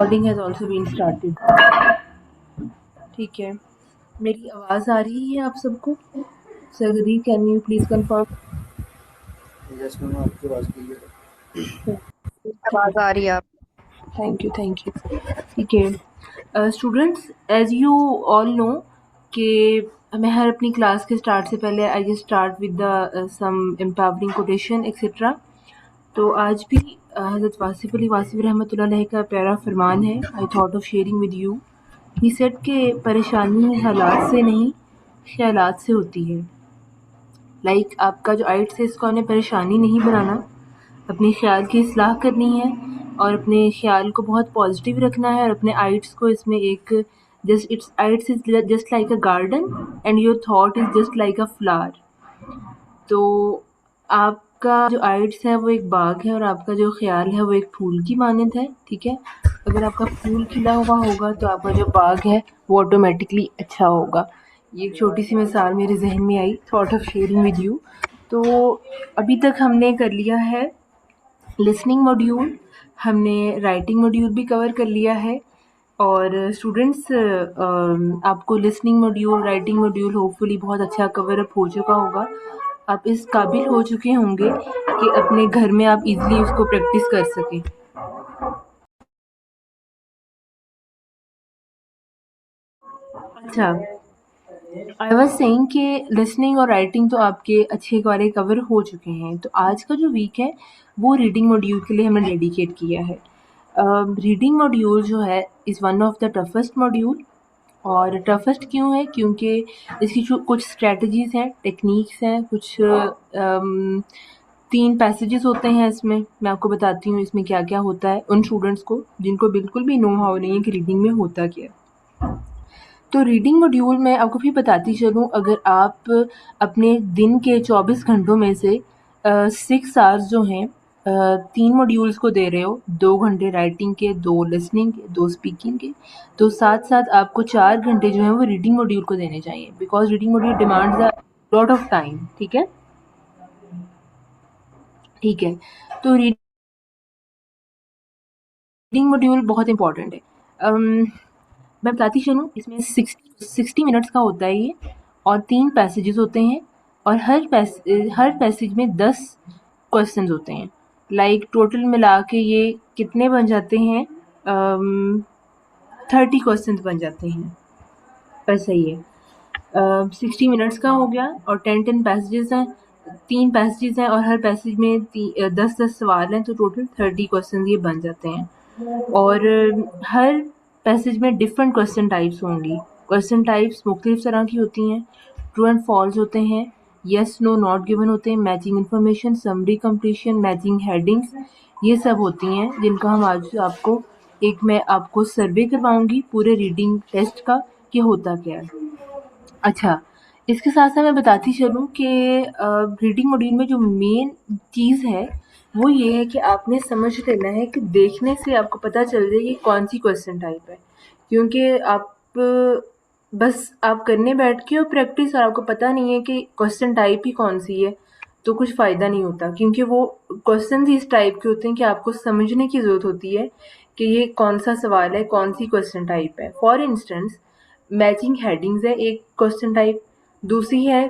Recording has also been started. ठीक है, मेरी आवाज़ आ रही है आप सबको? सगरी, can you please confirm? Yes ma'am, आपकी आवाज़ क्लियर है। आवाज आ रही है आप? Thank you. ठीक है students, as you all know कि मैं हर अपनी क्लास के स्टार्ट से पहले I just start with the some empowering quotation et cetera. तो आज भी हज़रत वासिफ़ अली वासिफ़ रहमतुल्लाह अलैह का प्यारा फरमान है, आई thought of sharing with you. He said कि परेशानी हालात से नहीं, ख़यालात से होती है। लाइक आपका जो आइट्स है इसको आपने परेशानी नहीं बनाना, अपने ख़्याल की इस्लाह करनी है और अपने ख़्याल को बहुत पॉजिटिव रखना है और अपने आइट्स को इसमें एक IELTS is just like a garden and your thought is just like a flower. तो आपका जो आइट्स है वो एक बाग है और आपका जो ख़्याल है वो एक फूल की मानद है, ठीक है? अगर आपका फूल खिला हुआ होगा तो आपका जो बाग है वो ऑटोमेटिकली अच्छा होगा। ये एक छोटी सी मिसाल मेरे जहन में आई, thought of sharing with you. तो अभी तक हमने कर लिया है लिसनिंग मॉड्यूल, हमने राइटिंग मॉड्यूल भी कवर कर लिया है और स्टूडेंट्स आपको listening module, writing module hopefully बहुत अच्छा कवर अप हो चुका होगा। आप इस काबिल हो चुके होंगे कि अपने घर में आप इजीली उसको प्रैक्टिस कर सकें। अच्छा, आई वाज सेइंग कि लिसनिंग और राइटिंग तो आपके अच्छे वाले कवर हो चुके हैं। तो आज का जो वीक है वो रीडिंग मॉड्यूल के लिए हमने डेडिकेट किया है। रीडिंग मॉड्यूल जो है is one of the toughest module. और टफेस्ट क्यों है? क्योंकि इसकी जो कुछ स्ट्रेटजीज़ हैं, टेक्निक्स हैं, कुछ 3 पैसेजेस होते हैं इसमें। मैं आपको बताती हूँ इसमें क्या-क्या होता है उन स्टूडेंट्स को जिनको बिल्कुल भी नो हाउ नहीं है कि रीडिंग में होता क्या है। तो रीडिंग मॉड्यूल में आपको भी बताती चलूँ, अगर आप अपने दिन के 24 घंटों में से 6 आवर्स जो हैं 3 मॉड्यूल्स को दे रहे हो, 2 घंटे राइटिंग के, 2 लिसनिंग के, 2 स्पीकिंग के, तो साथ-साथ आपको 4 घंटे जो हैं वो रीडिंग मॉड्यूल को देने चाहिए because reading module demands a lot of time, ठीक है? ठीक है, तो रीडिंग मॉड्यूल बहुत इम्पोर्टेंट है। मैं बताती चलूँ, इसमें 60 मिनट्स का होता है ये और 3 पैसेजेस होते हैं और हर पैसेज में 10 क्वेश्चंस होते हैं। लाइक टोटल मिला के ये कितने बन जाते हैं? 30 क्वेश्चंस बन जाते हैं। बस सही है। 60 मिनट्स का हो गया और 10 पैसेजेस हैं, 3 पैसेजेस हैं और हर पैसेज में 10-10 सवाल हैं, तो टोटल 30 क्वेश्चन ये बन जाते हैं। और हर पैसेज में डिफरेंट क्वेश्चन टाइप्स होंगी। क्वेश्चन टाइप्स मुख्तलिफ तरह की होती हैं। ट्रू एंड फॉल्स होते हैं, येस नो नॉट गिवन होते हैं, matching information, summary completion, matching headings, ये सब होती हैं जिनका हम आज मैं आपको सर्वे करवाऊंगी पूरे रीडिंग टेस्ट का कि होता क्या है। अच्छा, इसके साथ-साथ मैं बताती चलूँ कि रीडिंग मॉड्यूल में जो मेन चीज़ है, वो ये है कि आपने समझ लेना है कि देखने से आपको पता चल जाए कि कौन-सी क्वेश्चन टाइप है। क्योंकि आप करने बैठ के हो प्रैक्टिस और आपको पता नहीं है कि क्वेश्चन टाइप ही कौन-सी है, तो कुछ फ़ायदा नहीं होता क्योंकि वो क्वेश्चन्स ही इस टाइप के होते हैं कि आपको समझने की ज़रूरत होती है कि ये कौन-सा सवाल है, कौन-सी क्वेश्चन टाइप है। फॉर इंस्टेंस मैचिंग हेडिंग्स है एक क्वेश्चन टाइप, दूसरी है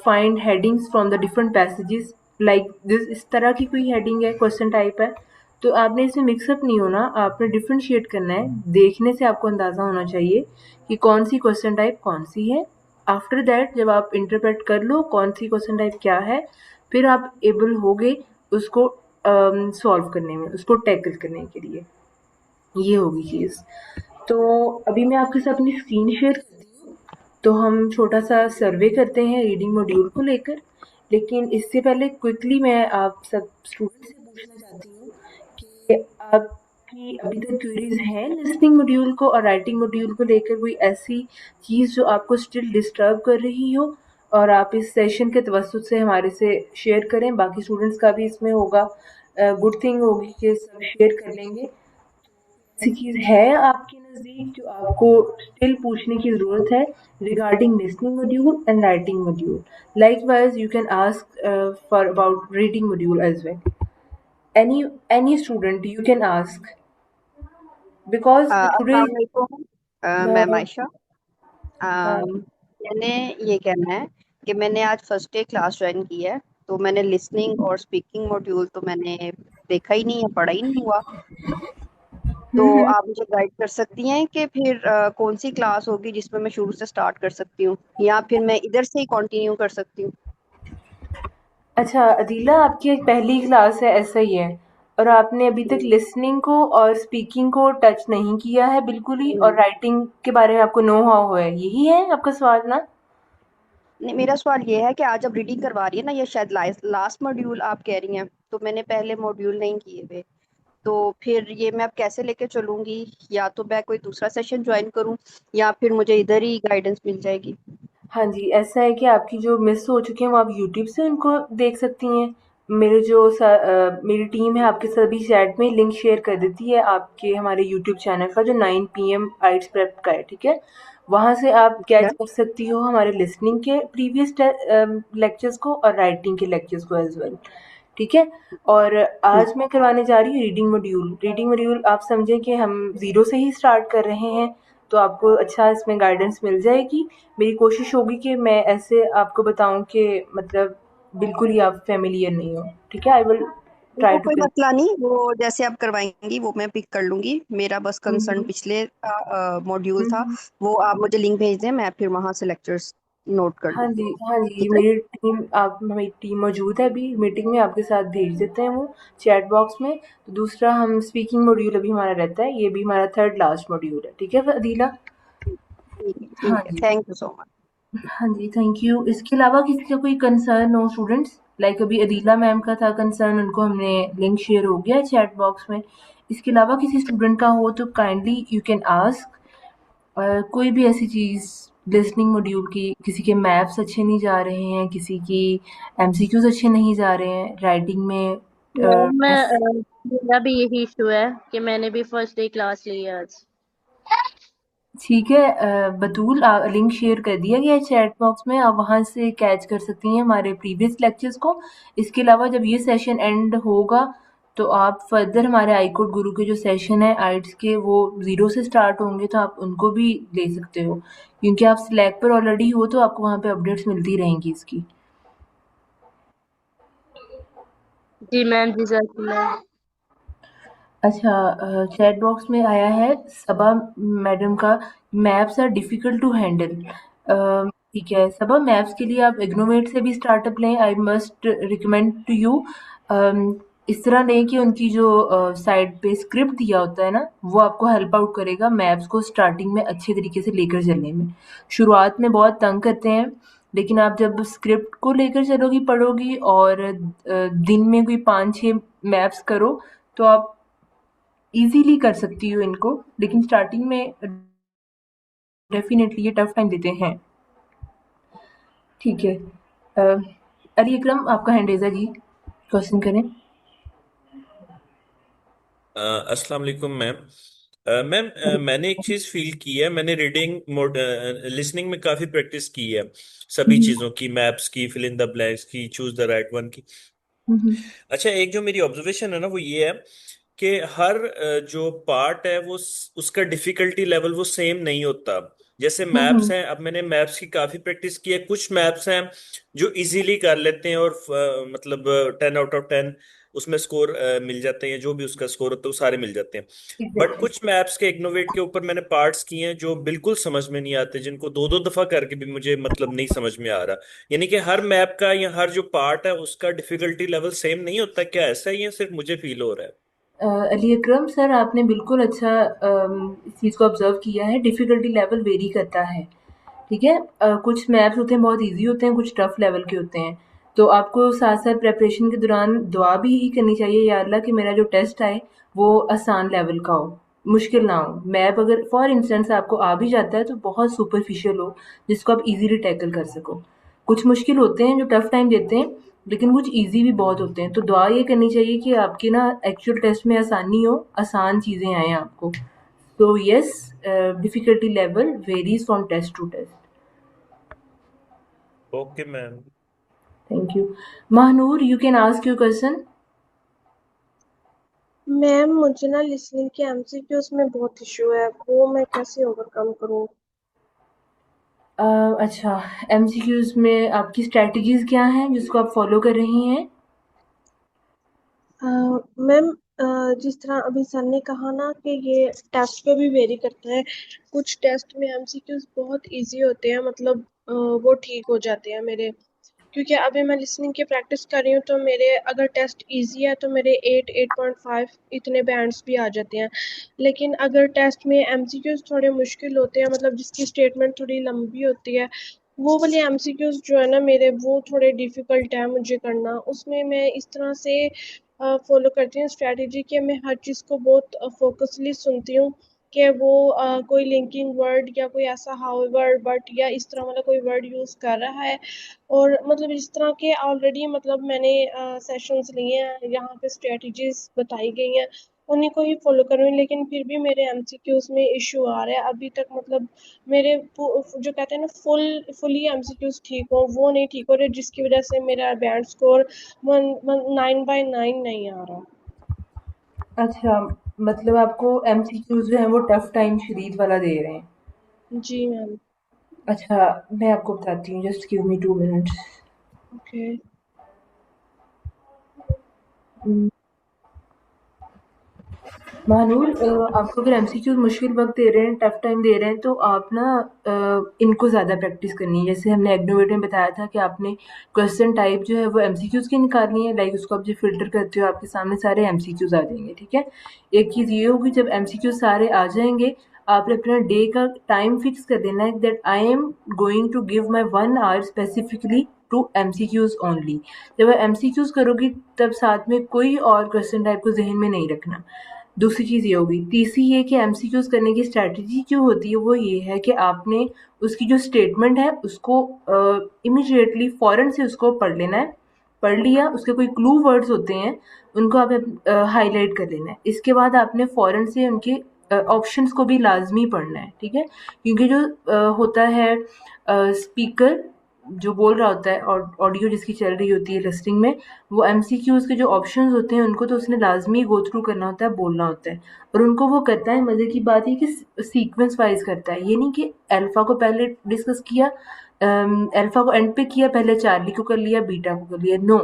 find headings from the different passages, like this, इस तरह की कोई हेडिंग है, क्वेश्चन टाइप है। तो आपने इसमें मिक्सअप नहीं होना, आपने डिफ्रेंशिएट करना है। देखने से आपको अंदाज़ा होना चाहिए कि कौन सी क्वेश्चन टाइप कौन सी है। आफ्टर दैट जब आप इंटरप्रेट कर लो कौन सी क्वेश्चन टाइप क्या है, फिर आप एबल होगे उसको सॉल्व करने में, उसको टैकल करने के लिए। ये होगी चीज़। तो अभी मैं आपके साथ अपनी स्क्रीन शेयर करती हूँ, तो हम छोटा सा सर्वे करते हैं रीडिंग मॉड्यूल को लेकर। लेकिन इससे पहले क्विकली मैं आप सब स्टूडेंट से पूछना चाहती हूँ कि आपकी अभी तक क्वेरीज हैं लिसनिंग मॉड्यूल को और राइटिंग मॉड्यूल को लेकर, कोई ऐसी चीज़ जो आपको स्टिल डिस्टर्ब कर रही हो और आप इस सेशन के तवज्जुद से हमारे से शेयर करें। बाकी स्टूडेंट्स का भी इसमें होगा, गुड थिंग होगी कि सब शेयर कर लेंगे। ऐसी चीज़ है आपके नज़दीक जो आपको स्टिल पूछने की ज़रूरत है regarding listening module and writing module? Likewise, you can ask for about reading module as well. Any student you can ask. Because today अस्सलाम वालेकुम। मैम आयशा। हाँ। मैंने ये कहना है कि मैंने आज फर्स्ट डे क्लास ज्वाइन की है, तो मैंने लिसनिंग और स्पीकिंग मॉड्यूल तो मैंने देखा ही नहीं है, पढ़ा ही नहीं हुआ। तो हम्म। आप मुझे गाइड कर सकती हैं कि फिर कौन सी क्लास होगी जिसमें मैं शुरू से स्टार्ट कर सकती हूँ, या फिर मैं इधर से ही कंटिन्यू कर सकती हूँ। अच्छा अदीला, आपकी एक पहली क्लास है ऐसा ही है, और आपने अभी तक हम्म, लिसनिंग को और स्पीकिंग को टच नहीं किया है बिल्कुल ही, और हम्म। राइटिंग के बारे में आपको नो हाउ है, यही है आपका सवाल ना? नहीं, मेरा सवाल ये है कि आज अब रीडिंग करवा रही है ना, ये शायद लास्ट मॉड्यूल आप कह रही हैं, तो मैंने पहले मॉड्यूल नहीं किए हुए। तो फिर ये मैं अब कैसे लेके चलूंगी? या तो मैं कोई दूसरा सेशन ज्वाइन करूं, या फिर मुझे इधर ही गाइडेंस मिल जाएगी? हाँ जी, ऐसा है कि आपकी जो मिस हो चुके हैं वो आप यूट्यूब से उनको देख सकती हैं। मेरे जो मेरी टीम है आपके सभी चैट में लिंक शेयर कर देती है आपके हमारे यूट्यूब चैनल का जो 9 PM आइट्स प्रेप का है, ठीक है? वहाँ से आप ठीक है। कैच कर सकती हो हमारे लिसनिंग के प्रीवियस लेक्चर्स को और राइटिंग के लेक्चर्स को एज वेल, ठीक है? और हम्म, आज मैं करवाने जा रही हूँ रीडिंग मॉड्यूल। रीडिंग मॉड्यूल आप समझें कि हम ज़ीरो से ही स्टार्ट कर रहे हैं, तो आपको अच्छा इसमें गाइडेंस मिल जाएगी। मेरी कोशिश होगी कि मैं ऐसे आपको बताऊँ कि मतलब बिल्कुल ही आप फ़ैमिलियर नहीं हो, ठीक है? आई विल ट्राई वो टू कोई हेल्प। मसला नहीं, वो जैसे आप करवाएंगी वो मैं पिक कर लूंगी। मेरा बस हुँ, कंसर्न हुँ। पिछले का मॉड्यूल हुँ, था। हुँ। वो आप मुझे लिंक भेज दें, मैं फिर वहां से लेक्चर्स नोट कर हाँ लूंगी। जी, हाँ जी, ठीक है। मेरी टीम मौजूद है अभी मीटिंग में, आपके साथ भेज देते हैं वो चैट बॉक्स में। तो दूसरा हम स्पीकिंग मॉड्यूल अभी हमारा रहता है, ये भी हमारा थर्ड लास्ट मॉड्यूल है, ठीक है अदीला? हाँ ठीक है, जी। Thank you so much. हाँ जी, थैंक यू। इसके अलावा किसी का कोई कंसर्न हो स्टूडेंट्स? लाइक अभी अदीला मैम का था कंसर्न, उनको हमने लिंक शेयर हो गया है चैट बॉक्स में। इसके अलावा किसी स्टूडेंट का हो तो काइंडली यू कैन आस्क। कोई भी ऐसी चीज़ लिसनिंग मॉड्यूल की, किसी के मैथ्स अच्छे नहीं जा रहे हैं, किसी की एमसीक्यूज़ अच्छे नहीं जा रहे हैं, राइटिंग में मैम टेस्ट। मेरा भी यही इशू है कि मैंने भी फर्स्ट डे क्लास ली है आज। ठीक है बतूल, लिंक शेयर कर दिया गया है चैट बॉक्स में, आप वहाँ से कैच कर सकती हैं हमारे प्रीवियस लेक्चर्स को। इसके अलावा जब ये सेशन एंड होगा तो आप फर्दर हमारे आईकोड गुरु के जो सेशन है आइट्स के, वो ज़ीरो से स्टार्ट होंगे, तो आप उनको भी ले सकते हो, क्योंकि आप स्लैक पर ऑलरेडी हो तो आपको वहाँ पे अपडेट्स मिलती रहेंगी इसकी। जी मैम, जज़ाकल्लाह। अच्छा चैट बॉक्स में आया है सबा मैडम का, maps are difficult to handle. ठीक है सबा, मैप्स के लिए आप इग्नोवेट से भी स्टार्टअप लें, I must recommend to you. इस तरह लें कि उनकी जो साइड पे स्क्रिप्ट दिया होता है ना, वो आपको हेल्प आउट करेगा मैप्स को स्टार्टिंग में अच्छे तरीके से लेकर चलने में। शुरुआत में बहुत तंग करते हैं, लेकिन आप जब स्क्रिप्ट को लेकर चलोगी पढ़ोगी और दिन में कोई 5-6 मैप्स करो, तो आप इजीली कर सकती हो इनको, लेकिन स्टार्टिंग में डेफिनेटली ये टफ टाइम देते हैं। ठीक है अली अकरम, आपका हैंड रेज़ है जी, क्वेश्चन करें। अस्सलाम वालेकुम मैम। मैम मैंने एक चीज़ फील की है, मैंने रीडिंग मोड लिसनिंग में काफ़ी प्रैक्टिस की है, सभी हम्म, चीज़ों की, मैप्स की, फिल इन द ब्लैंक्स की, चूज द राइट वन की। हम्म, अच्छा, एक जो मेरी ऑब्जर्वेशन है ना वो ये है कि हर जो पार्ट है वो उसका डिफिकल्टी लेवल वो सेम नहीं होता। जैसे मैप्स हम्म, हैं, अब मैंने मैप्स की काफ़ी प्रैक्टिस की है, कुछ मैप्स हैं जो इजीली कर लेते हैं और मतलब 10 आउट ऑफ 10 उसमें स्कोर मिल जाते हैं, जो भी उसका स्कोर होता है वो सारे मिल जाते हैं। But exactly. कुछ मैप्स के इग्नोवेट के ऊपर मैंने पार्ट्स किए हैं जो बिल्कुल समझ में नहीं आते, जिनको दो दो दफा करके भी मुझे मतलब नहीं समझ में आ रहा। यानी कि हर मैप का या हर जो पार्ट है उसका डिफिकल्टी लेवल सेम नहीं होता, क्या ऐसा ही है, सिर्फ मुझे फील हो रहा है? अली अकरम सर, आपने बिल्कुल अच्छा इस चीज़ को ऑब्जर्व किया है, डिफ़िकल्टी लेवल वेरी करता है, ठीक है? कुछ मैप्स होते हैं बहुत ईज़ी होते हैं, कुछ टफ़ लेवल के होते हैं। तो आपको साथ-साथ प्रिपरेशन के दौरान दुआ भी यही करनी चाहिए, या अल्लाह कि मेरा जो टेस्ट आए वो आसान लेवल का हो, मुश्किल ना हो। मैप अगर फॉर इंस्टेंस आपको आ भी जाता है तो बहुत सुपरफिशियल हो, जिसको आप ईज़िली टैकल कर सको। कुछ मुश्किल होते हैं जो टफ़ टाइम देते हैं, लेकिन कुछ ईज़ी भी बहुत होते हैं। तो दुआ ये करनी चाहिए कि आपके ना एक्चुअल टेस्ट में आसानी हो, आसान चीज़ें आएँ आपको। So yes, difficulty level varies from test to test. Okay ma'am. Thank you. Mahnur, you can ask your question. Ma'am मुझे ना लिसनिंग के एमसीक्यूज में बहुत इशू है, वो मैं कैसे ओवरकम करूँ? अच्छा, एमसीक्यूज में आपकी स्ट्रैटेजीज क्या हैं जिसको आप फॉलो कर रही हैं? मैम जिस तरह अभी सर ने कहा ना कि ये टेस्ट पे भी वेरी करता है। कुछ टेस्ट में एमसीक्यूज बहुत इजी होते हैं, मतलब वो ठीक हो जाते हैं मेरे, क्योंकि अभी मैं लिसनिंग की प्रैक्टिस कर रही हूँ, तो मेरे अगर टेस्ट इजी है तो मेरे 8.5 इतने बैंड्स भी आ जाते हैं। लेकिन अगर टेस्ट में एमसीक्यूज थोड़े मुश्किल होते हैं, मतलब जिसकी स्टेटमेंट थोड़ी लंबी होती है, वो वाले एमसीक्यूज जो है ना मेरे, वो थोड़े डिफिकल्ट है मुझे करना। उसमें मैं इस तरह से फॉलो करती हूँ स्ट्रैटेजी कि मैं हर चीज़ को बहुत फोकसली सुनती हूँ कि वो कोई लिंकिंग वर्ड या कोई ऐसा हाउएवर बट या इस तरह वाला कोई वर्ड यूज़ कर रहा है। और मतलब इस तरह के ऑलरेडी मतलब मैंने सेशंस लिए हैं, यहाँ पे स्ट्रेटजीज बताई गई हैं, उन्हीं को ही फॉलो कर रही हूँ। लेकिन फिर भी मेरे एमसीक्यूज में इशू आ रहा है अभी तक, मतलब मेरे जो कहते हैं ना फुली एमसीक्यूज ठीक हो, वो नहीं ठीक हो रहे, जिसकी वजह से मेरा बैंड स्कोर 9/9 नहीं आ रहा। अच्छा, मतलब आपको एमसीक्यूज जो हैं वो टफ टाइम शदीद वाला दे रहे हैं। जी मैम। अच्छा, मैं आपको बताती हूँ, just give me 2 minutes. Okay. Mahnoor, आपको अगर एमसीक्यूज मुश्किल वक्त दे रहे हैं, टफ टाइम दे रहे हैं, तो आप ना इनको ज़्यादा प्रैक्टिस करनी है। जैसे हमने एग्नोवेट में बताया था कि आपने क्वेश्चन टाइप जो है वो एमसीक्यूज की निकालनी है। लाइक उसको आप जब फिल्टर करते हो आपके सामने सारे एमसीक्यूज आ जाएंगे, ठीक है। एक चीज़ ये होगी, जब एमसीक्यूज सारे आ जाएंगे आपने अपना डे का टाइम फिक्स कर देना है that I am going to give my 1 hour specifically to MCQs only. जब आप एमसीक्यूज करोगी तब साथ में कोई और क्वेश्चन टाइप को जहन में नहीं रखना। दूसरी चीज़ ये होगी। तीसरी ये कि एमसीक्यूज करने की स्ट्रैटेजी जो होती है वो ये है कि आपने उसकी जो स्टेटमेंट है उसको इमिडिएटली फ़ौरन से उसको पढ़ लेना है। पढ़ लिया, उसके कोई क्लू वर्ड्स होते हैं उनको आप हाईलाइट कर लेना है। इसके बाद आपने फ़ौरन से उनके ऑप्शंस को भी लाजमी पढ़ना है, ठीक है। क्योंकि जो होता है स्पीकर जो बोल रहा होता है और ऑडियो जिसकी चल रही होती है लिस्टिंग में, वो एमसीक्यूज के जो ऑप्शंस होते हैं उनको तो उसने लाजमी गो थ्रू करना होता है, बोलना होता है। और उनको वो करता है, मज़े की बात ये कि सीक्वेंस वाइज करता है। ये नहीं कि अल्फ़ा को पहले डिस्कस किया, अल्फ़ा को एंड पे किया, पहले चार्ली को कर लिया, बीटा को कर लिया। नो,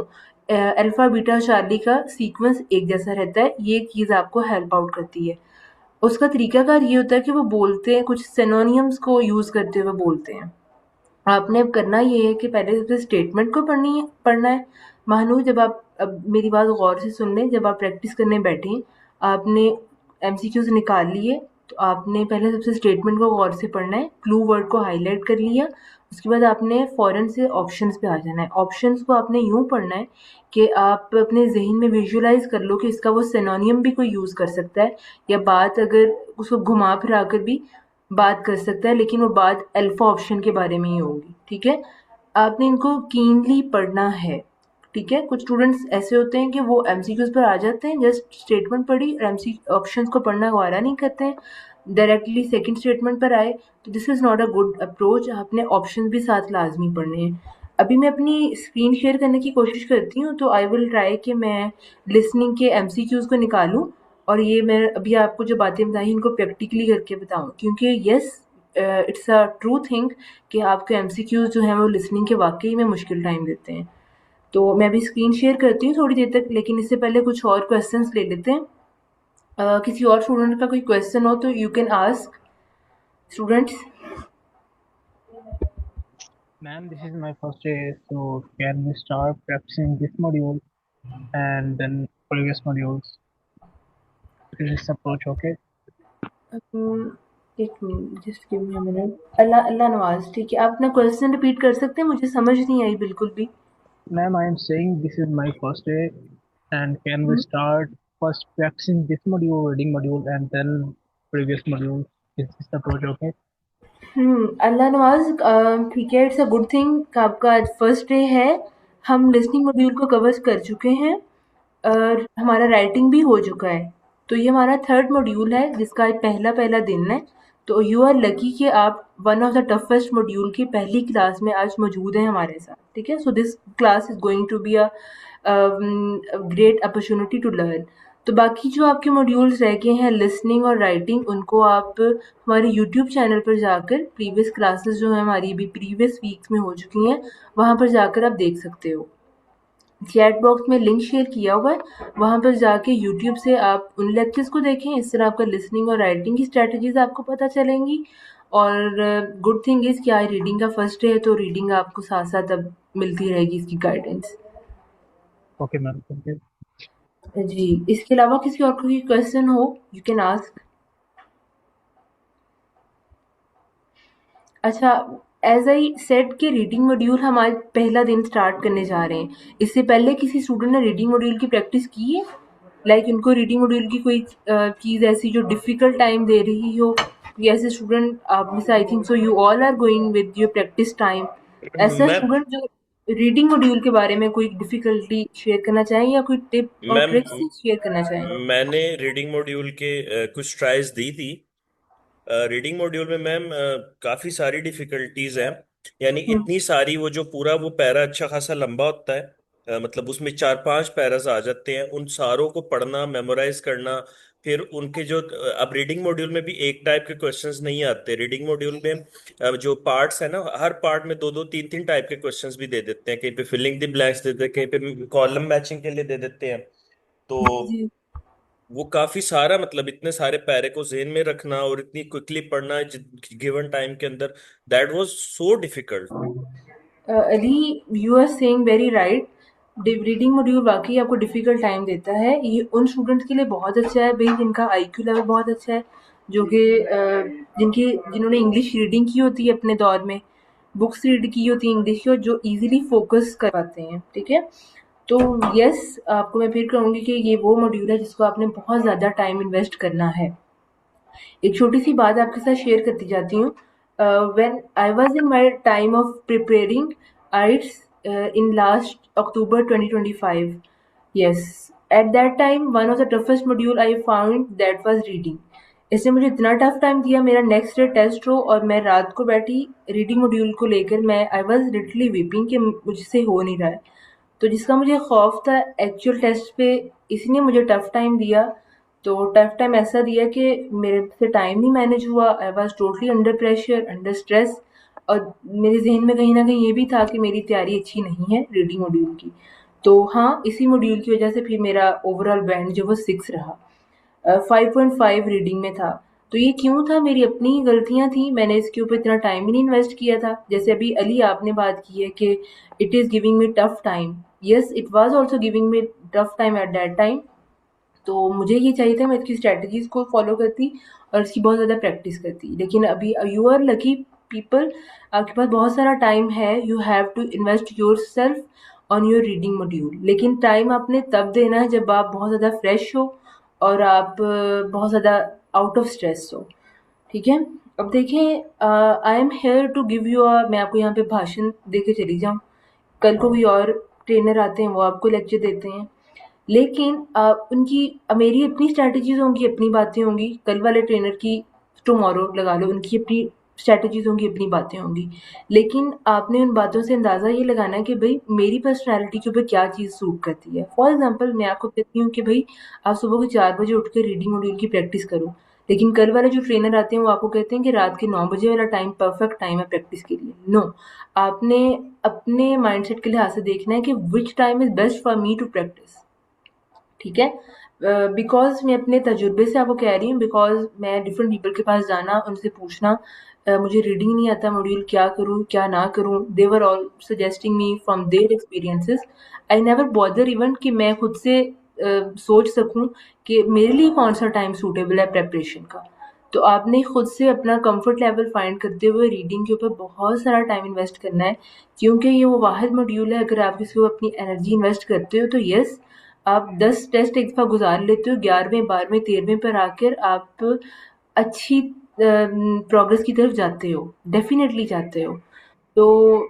अल्फ़ा बीटा चार्ली का सीक्वेंस एक जैसा रहता है। ये चीज़ आपको हेल्प आउट करती है। उसका तरीकाकार ये होता है कि वो बोलते हैं, कुछ सिनोनियम्स को यूज़ करते हुए बोलते हैं। आपने अब करना ये है कि पहले सबसे स्टेटमेंट को पढ़ना है। महानूर, जब आप अब मेरी बात गौर से सुन लें, जब आप प्रैक्टिस करने बैठें, आपने एमसीक्यूज निकाल लिए, तो आपने पहले सबसे स्टेटमेंट को गौर से पढ़ना है, क्लू वर्ड को हाईलाइट कर लिया। उसके बाद आपने फ़ौरन से ऑप्शंस पे आ जाना है। ऑप्शंस को आपने यूँ पढ़ना है कि आप अपने ज़हन में विजुअलाइज़ कर लो कि इसका वो सिनोनियम भी कोई यूज़ कर सकता है, या बात अगर उसको घुमा फिरा कर भी बात कर सकता है, लेकिन वो बात अल्फ़ा ऑप्शन के बारे में ही होगी, ठीक है। आपने इनको कीनली पढ़ना है, ठीक है। कुछ स्टूडेंट्स ऐसे होते हैं कि वो एमसीक्यूज पर आ जाते हैं, जस्ट स्टेटमेंट पढ़ी और एमसी ऑप्शंस को पढ़ना गवारा नहीं करते हैं, डायरेक्टली सेकंड स्टेटमेंट पर आए, तो this is not a good approach. आपने ऑप्शन भी साथ लाजमी पढ़ने हैं। अभी मैं अपनी स्क्रीन शेयर करने की कोशिश करती हूँ, तो आई विल ट्राई कि मैं लिसनिंग के एमसीक्यूज को निकालूँ और ये मैं अभी आपको जो बातें बताई इनको प्रैक्टिकली करके बताऊँ, क्योंकि yes, it's a true thing कि आपके एमसीक्यूज जो हैं वो लिसनिंग के वाकई में मुश्किल टाइम देते हैं। तो मैं अभी स्क्रीन शेयर करती हूँ थोड़ी देर तक, लेकिन इससे पहले कुछ और क्वेश्चंस ले लेते हैं। किसी और स्टूडेंट का कोई क्वेश्चन हो तो you can ask students. Ma'am, this is my first day, so can we start practicing this module and then previous modules? Is this approach okay? एक minute, just give me a minute. Allah Allah Nawaz, ठीक है। आप अपना question repeat कर सकते हैं, मुझे समझ नहीं आई बिल्कुल भी। Ma'am, I am saying this is my first day, and can we start first practicing this module, reading module, and then previous module? Is this approach okay? अल्लाह नवाज, ठीक है, इट्स अ गुड थिंग आपका आज first day है। हम listening module को cover कर चुके हैं और हमारा राइटिंग भी हो चुका है। तो ये हमारा थर्ड मॉड्यूल है जिसका आज पहला पहला दिन है। तो यू आर लकी कि आप one of the toughest module की पहली क्लास में आज मौजूद हैं हमारे साथ, ठीक है। So this class is going to be a great opportunity to learn. तो बाकी जो आपके मॉड्यूल्स रह गए हैं लिसनिंग और राइटिंग, उनको आप हमारे यूट्यूब चैनल पर जाकर प्रीवियस क्लासेस जो है हमारी अभी प्रीवियस वीक्स में हो चुकी हैं, वहाँ पर जाकर आप देख सकते हो। चैट बॉक्स में लिंक शेयर किया हुआ है, वहाँ पर जाके यूट्यूब से आप उन लेक्चर्स को देखें। इस तरह आपका लिसनिंग और राइटिंग की स्ट्रैटेजीज आपको पता चलेंगी। और गुड थिंग इज़ कि आज रीडिंग का फर्स्ट डे है, तो रीडिंग आपको साथ साथ अब मिलती रहेगी इसकी guidance. Okay ma'am, thank you. जी, इसके अलावा किसी और कोई क्वेश्चन हो यू कैन आस्क। अच्छा, एज आई सेड कि रीडिंग मॉड्यूल हम आज पहला दिन स्टार्ट करने जा रहे हैं। इससे पहले किसी स्टूडेंट ने रीडिंग मॉड्यूल की प्रैक्टिस की है? लाइक उनको रीडिंग मॉड्यूल की कोई चीज़ ऐसी जो डिफ़िकल्ट टाइम दे रही हो, या ऐसे स्टूडेंट आप में से I think so you all are going with your practice time, ऐसा मैम स्टूडेंट जो रीडिंग मॉड्यूल के बारे में कोई डिफ़िकल्टी शेयर करना चाहें या कोई टिप और मैम ट्रिक्स शेयर करना चाहें? मैंने रीडिंग मॉड्यूल के कुछ ट्राइज दी थी। रीडिंग मॉड्यूल में मैम काफी सारी डिफिकल्टीज हैं। यानी हुँ, इतनी सारी, वो जो पूरा वो पैरा अच्छा खासा लंबा होता है, मतलब उसमें 4-5 पैरास आ जाते हैं, उन सारों को पढ़ना, मेमोराइज करना। फिर उनके जो अब रीडिंग मॉड्यूल में भी एक टाइप के क्वेश्चंस नहीं आते। रीडिंग मॉड्यूल में जो पार्ट्स है ना, हर पार्ट में दो दो तीन तीन टाइप के क्वेश्चंस भी दे देते हैं। कहीं पे फिलिंग द ब्लैंक्स दे देते हैं, कहीं पे कॉलम मैचिंग के लिए दे देते हैं। तो जी, जी। वो काफी सारा, मतलब इतने सारे पैरे को जेहन में रखना और इतनी क्विकली पढ़ना गिवन टाइम के अंदर, that was so difficult. Ali, you are saying very right. Reading module वाकई आपको डिफिकल्ट टाइम देता है। ये उन स्टूडेंट्स के लिए बहुत अच्छा है भाई जिनका आईक्यू लेवल बहुत अच्छा है, जो कि जिन्होंने इंग्लिश रीडिंग की होती है अपने दौर में, बुक्स रीड की होती है इंग्लिश की, और जो इजीली फोकस कर पाते हैं। ठीक है, तो यस, आपको मैं फिर कहूँगी कि ये वो मॉड्यूल है जिसको आपने बहुत ज़्यादा टाइम इन्वेस्ट करना है। एक छोटी सी बात आपके साथ शेयर करती जाती हूँ। When I was in my time of preparing आइट्स in last October 2025, yes, at that time one of the toughest module I found that was reading. इसने मुझे इतना टफ टाइम दिया, मेरा नेक्स्ट डे टेस्ट हो और मैं रात को बैठी रीडिंग मॉड्यूल को लेकर, मैं आई वाज लिटरली वीपिंग कि मुझसे हो नहीं रहा है। तो जिसका मुझे खौफ था एक्चुअल टेस्ट पे, इसने मुझे टफ टाइम दिया। तो टफ टाइम ऐसा दिया कि मेरे से टाइम नहीं मैनेज हुआ, I was totally under pressure, under stress. और मेरे जहन में कहीं ना कहीं ये भी था कि मेरी तैयारी अच्छी नहीं है रीडिंग मॉड्यूल की। तो हाँ, इसी मॉड्यूल की वजह से फिर मेरा ओवरऑल बैंड जो वो 6 रहा, 5.5 रीडिंग में था। तो ये क्यों था? मेरी अपनी ही गलतियाँ थी, मैंने इसके ऊपर इतना टाइम ही नहीं इन्वेस्ट किया था। जैसे अभी अली आपने बात की है कि it is giving me tough time, yes it was also giving me tough time at that time. तो मुझे ये चाहिए था मैं इसकी स्ट्रैटेजीज को फॉलो करती और इसकी बहुत ज़्यादा प्रैक्टिस करती। लेकिन अभी यू आर लकी पीपल, आपके पास बहुत सारा टाइम है, you have to invest yourself on your reading module. लेकिन टाइम आपने तब देना है जब आप बहुत ज़्यादा फ्रेश हो और आप बहुत ज़्यादा आउट ऑफ स्ट्रेस हो। ठीक है, अब देखें, I am here to give you मैं आपको यहाँ पे भाषण दे के चली जाऊँ, कल को कोई और ट्रेनर आते हैं वो आपको लेक्चर देते हैं, लेकिन उनकी मेरी अपनी स्ट्रैटेजीज होंगी, अपनी बातें होंगी, कल वाले ट्रेनर की टुमारो लगा लो, उनकी अपनी स्ट्रैटेजीज होंगी, अपनी बातें होंगी। लेकिन आपने उन बातों से अंदाज़ा ये लगाना है कि भाई मेरी पर्सनैलिटी के ऊपर क्या चीज़ सूट करती है। फॉर एग्जाम्पल मैं आपको कहती हूँ कि भाई आप सुबह को 4 बजे उठ के रीडिंग मॉड्यूल की प्रैक्टिस करो, लेकिन कल वाले जो ट्रेनर आते हैं वो आपको कहते हैं कि रात के 9 बजे वाला टाइम परफेक्ट टाइम है प्रैक्टिस के लिए। नो, आपने अपने माइंडसेट के लिहाज से देखना है कि which time is best for me to practice. ठीक है, बिकॉज मैं अपने तजुर्बे से आपको कह रही हूँ, बिकॉज मैं डिफरेंट पीपल के पास जाना, उनसे पूछना, मुझे रीडिंग नहीं आता मॉड्यूल क्या करूँ क्या ना करूँ, they were all suggesting me from their experiences. I never bother even कि मैं खुद से सोच सकूँ कि मेरे लिए कौन सा टाइम सूटेबल है प्रेपरेशन का। तो आपने खुद से अपना कंफर्ट लेवल फाइंड करते हुए रीडिंग के ऊपर बहुत सारा टाइम इन्वेस्ट करना है, क्योंकि ये वो वाहिद मॉड्यूल है अगर आप इसके ऊपर अपनी एनर्जी इन्वेस्ट करते हो तो यस, आप 10 टेस्ट एक दफ़ा गुजार लेते हो, 11वें 12वें 13वें पर आकर आप अच्छी प्रोग्रेस की तरफ जाते हो, डेफिनेटली जाते हो। तो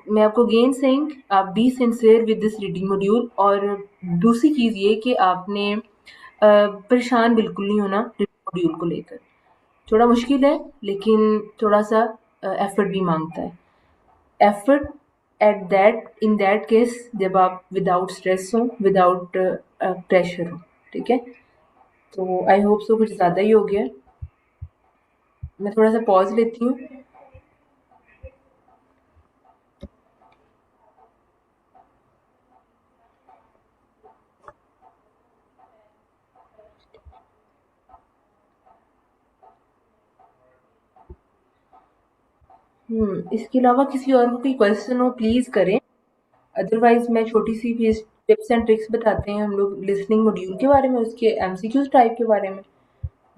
मैं आपको अगेन सेइंग, आप be sincere with this reading module. और दूसरी चीज़ ये कि आपने परेशान बिल्कुल नहीं होना रीडिंग मॉड्यूल को लेकर। थोड़ा मुश्किल है लेकिन थोड़ा सा एफर्ट भी मांगता है। एफर्ट इन दैट केस जब आप विदाउट स्ट्रेस हो, विदाउट प्रेशर हो। ठीक है, तो आई होप सो कुछ ज़्यादा ही हो गया। मैं थोड़ा सा पॉज लेती हूँ। इसके अलावा किसी और को कोई क्वेश्चन हो प्लीज़ करें, अदरवाइज़ मैं छोटी-सी भी टिप्स एंड ट्रिक्स बताते हैं हम लोग लिसनिंग मॉड्यूल के बारे में, उसके एमसीक्यूज़ टाइप के बारे में।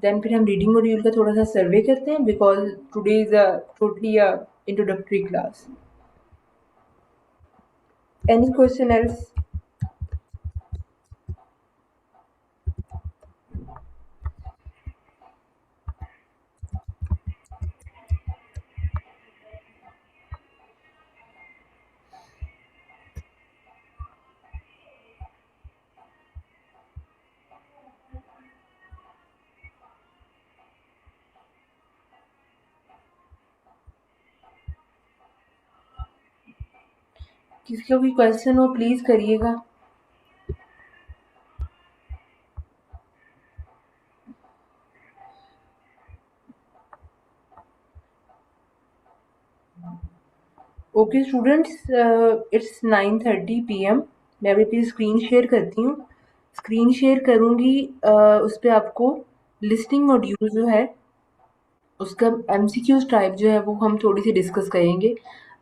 देन फिर हम रीडिंग मॉड्यूल का थोड़ा-सा सर्वे करते हैं because today is a totally introductory class. Any question else? किसी का कोई क्वेश्चन हो प्लीज़ करिएगा। Okay students, it's 9:30 PM। मैं अभी अपनी स्क्रीन शेयर करती हूँ। स्क्रीन शेयर करूँगी, उस पे आपको लिसनिंग मॉड्यूल जो है उसका एमसीक्यूज टाइप जो है वो हम थोड़ी सी डिस्कस करेंगे।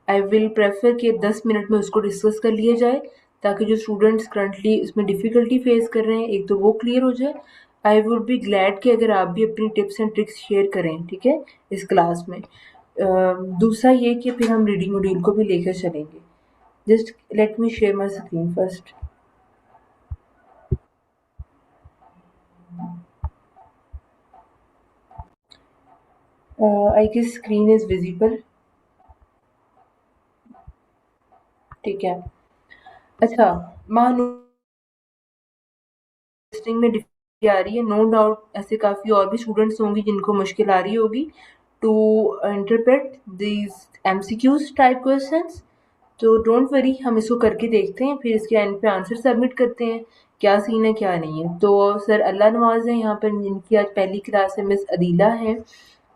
आई विल प्रेफर कि 10 मिनट में उसको डिस्कस कर लिया जाए ताकि जो स्टूडेंट्स करंटली इसमें डिफ़िकल्टी फेस कर रहे हैं एक तो वो क्लियर हो जाए। आई वुड बी ग्लैड कि अगर आप भी अपनी टिप्स एंड ट्रिक्स शेयर करें, ठीक है, इस क्लास में। दूसरा ये कि फिर हम रीडिंग मॉड्यूल को भी लेकर चलेंगे। Just let me share my screen first. I guess screen is visible. ठीक है। अच्छा, मानो लिसनिंग में डिफिकल्टी आ रही है, नो डाउट ऐसे काफ़ी और भी स्टूडेंट्स होंगे जिनको मुश्किल आ रही होगी to interpret these MCQs type questions. तो डोंट वरी, हम इसको करके देखते हैं, फिर इसके एंड पे आंसर सबमिट करते हैं क्या सीन है क्या नहीं है। तो सर अल्लाह नवाज है यहाँ पर, जिनकी आज पहली क्लास है, मिस अदीला है।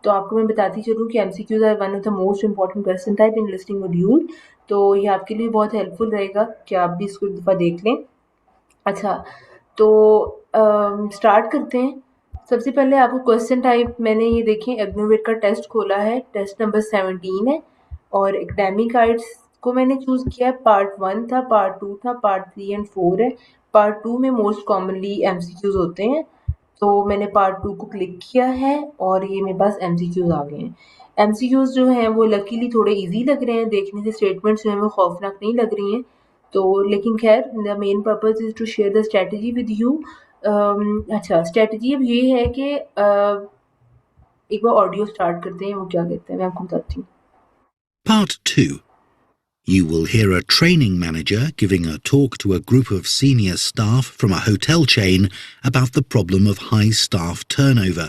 तो आपको मैं बताती चलूँ कि MCQs are one of the most important question type in listening module. तो ये आपके लिए बहुत हेल्पफुल रहेगा कि आप भी इसको एक दफ़ा देख लें। अच्छा, तो स्टार्ट करते हैं। सबसे पहले आपको क्वेश्चन टाइप, मैंने ये देखें एग्नोवेट का टेस्ट खोला है, टेस्ट नंबर 17 है और एकेडमिक गाइड्स को मैंने चूज़ किया है। पार्ट 1 था, पार्ट 2 था, पार्ट 3 एंड 4 है। पार्ट 2 में मोस्ट कॉमनली एमसीक्यूज होते हैं, तो मैंने पार्ट 2 को क्लिक किया है और ये मेरे पास एमसीक्यूज आ गए हैं। एमसीक्यूज जो हैं वो लकीली थोड़े इजी लग रहे हैं, देखने से स्टेटमेंट्स जो हैं वो खौफनाक नहीं लग रही हैं। तो लेकिन खैर, the main purpose is to share the strategy with you. अच्छा, स्ट्रेटजी अब ये है कि एक बार ऑडियो स्टार्ट करते हैं, वो क्या कहते हैं मैं आपको बताती हूँ। Part 2. You will hear a training manager giving a talk to a group of senior staff from a hotel chain about the problem of high staff turnover.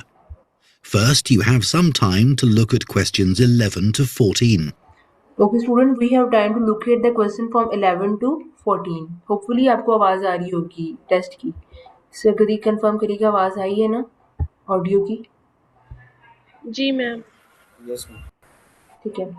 First, you have some time to look at questions 11 to 14. Okay student, we have time to look at the question from 11 to 14. Hopefully आपको आवाज़ आ रही होगी test की। Sir कभी confirm करिएगा आवाज़ आई है ना ऑडियो की? जी मैम। Yes ma'am. ठीक है।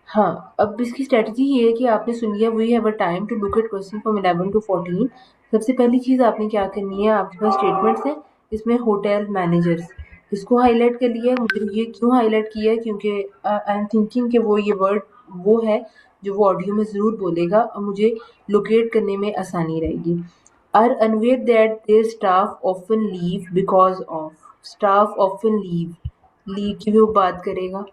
हाँ, अब इसकी स्ट्रेटजी ये है कि आपने सुन लिया we have a time to look at question from 11 to 14। सबसे पहली चीज़ आपने क्या करनी है, आपके पास स्टेटमेंट्स हैं, इसमें होटल मैनेजर्स, इसको हाईलाइट कर लिया है। मुझे ये क्यों हाईलाइट किया है, क्योंकि आई एम थिंकिंग कि वो ये वर्ड वो है जो वो ऑडियो में ज़रूर बोलेगा और मुझे लोकेट करने में आसानी रहेगी। Are unaware that their staff often leave because of, staff often leave की भी वो बात करेगा।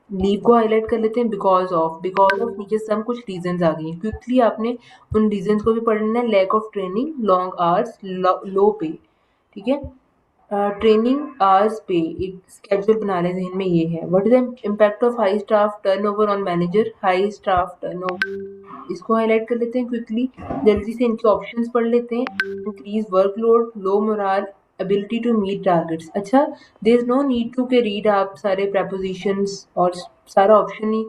लीव को हाईलाइट कर लेते हैं, बिकॉज ऑफ नीचे सम कुछ रीजंस आ गई हैं। क्विकली आपने उन रीजंस को भी पढ़ना है। Lack of training, long hours, low pay, ठीक है। ट्रेनिंग आवर्स पे एक स्केड्यूल बना लें, जहन में ये है। What is the impact of high staff turnover on manager, high staff turnover, इसको हाईलाइट कर लेते हैं क्विकली। जल्दी से इनके ऑप्शंस पढ़ लेते हैं। Increase workload, low morale, ability to meet targets. अच्छा, there is no need to के रीड आप सारे प्रपोजिशंस और सारा ऑप्शन ही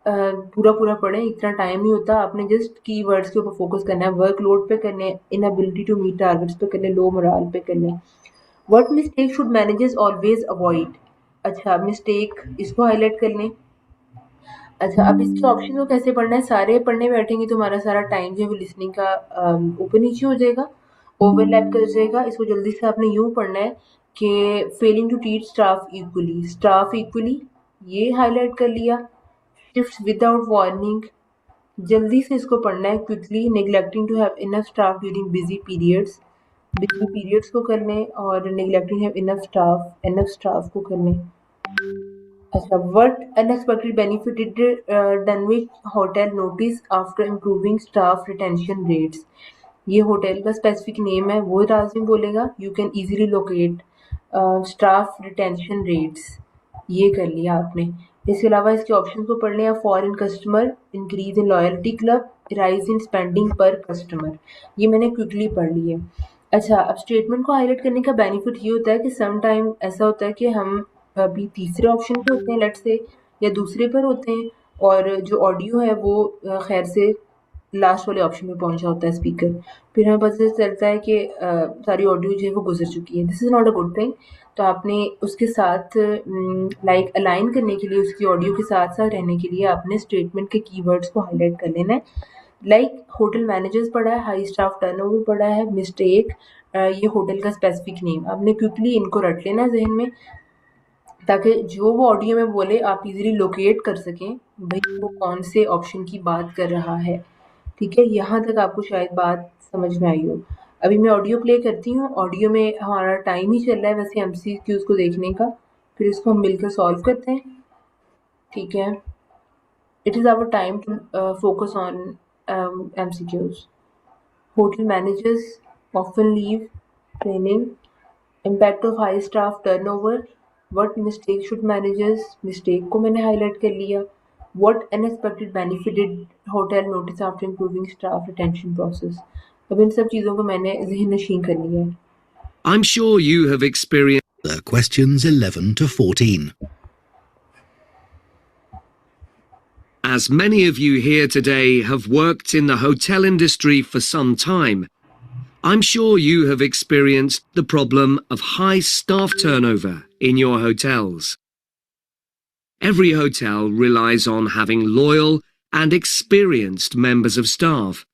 पूरा पूरा पढ़ें, इतना टाइम नहीं होता। आपने जस्ट की वर्ड्स के ऊपर फोकस करना है। वर्कलोड पे करने, इनएबिलिटी टू मीट टारगेट्स पे करने, लो मोराल पे करने। What mistake should managers always avoid. अच्छा, मिस्टेक इसको हाईलाइट कर लें। अच्छा, अब इसके ऑप्शन को कैसे पढ़ना है, सारे पढ़ने बैठेंगे तो हमारा सारा टाइम जो है वो लिसनिंग का ऊपर नीचे हो जाएगा, ओवरलैप कर जाएगा। इसको जल्दी से आपने यूं पढ़ना है कि failing to treat staff equally, ये हाईलाइट कर लिया। शिफ्ट विदाउट वार्निंग, जल्दी से इसको पढ़ना है quickly. Neglecting to have enough staff during busy periods को कर लें, और नेग्लेक्टिंग हैव इनफ स्टाफ को कर लें। अच्छा, what unexpected benefit did Dunwich Hotel notice after improving staff retention rates? ये होटल का स्पेसिफिक नेम है, वो लाजिम बोलेगा। You can easily locate staff retention rates, ये कर लिया आपने। इसके अलावा इसके ऑप्शन को पढ़ लिया। Foreign customer, increase in loyalty club, rise in spending पर कस्टमर, ये मैंने क्विकली पढ़ ली है। अच्छा, अब स्टेटमेंट को हाईलाइट करने का बेनिफिट ये होता है कि सम टाइम ऐसा होता है कि हम अभी तीसरे ऑप्शन पे होते हैं लेट्स से, या दूसरे पर होते हैं, और जो ऑडियो है वो खैर से लास्ट वाले ऑप्शन पे पहुंचा होता है स्पीकर, फिर हमें पता चलता है कि सारी ऑडियो जो है वो गुजर चुकी है। This is not a good thing. तो आपने उसके साथ लाइक अलाइन करने के लिए, उसकी ऑडियो के साथ साथ रहने के लिए आपने स्टेटमेंट के कीवर्ड्स को हाईलाइट कर लेना है। लाइक होटल मैनेजर्स पढ़ा है, हाई स्टाफ टर्नओवर पढ़ा है, मिस्टेक, ये होटल का स्पेसिफिक नेम, आपने क्विकली इनको रट लेना है जहन में, ताकि जो वो ऑडियो में बोले आप इजीली लोकेट कर सकें भाई वो कौन से ऑप्शन की बात कर रहा है। ठीक है, यहाँ तक आपको शायद बात समझ में आई हो। अभी मैं ऑडियो प्ले करती हूँ, ऑडियो में हमारा टाइम ही चल रहा है वैसे एमसीक्यूज को देखने का, फिर इसको हम मिलकर सॉल्व करते हैं। ठीक है, it is our time to focus on MCQs. Hotel managers often leave training, impact of high staff turnover, what mistake should managers, mistake को मैंने हाईलाइट कर लिया। What unexpected benefit did hotel notice after improving staff retention process. अब इन सब चीज़ों को मैंने ज़हन नशीन कर लिया है। I'm sure you have experienced Questions 11 to 14. As many of you here today have worked in the hotel industry for some time, I'm sure you have experienced the problem of high staff turnover in your hotels. Every hotel relies on having loyal and experienced members of staff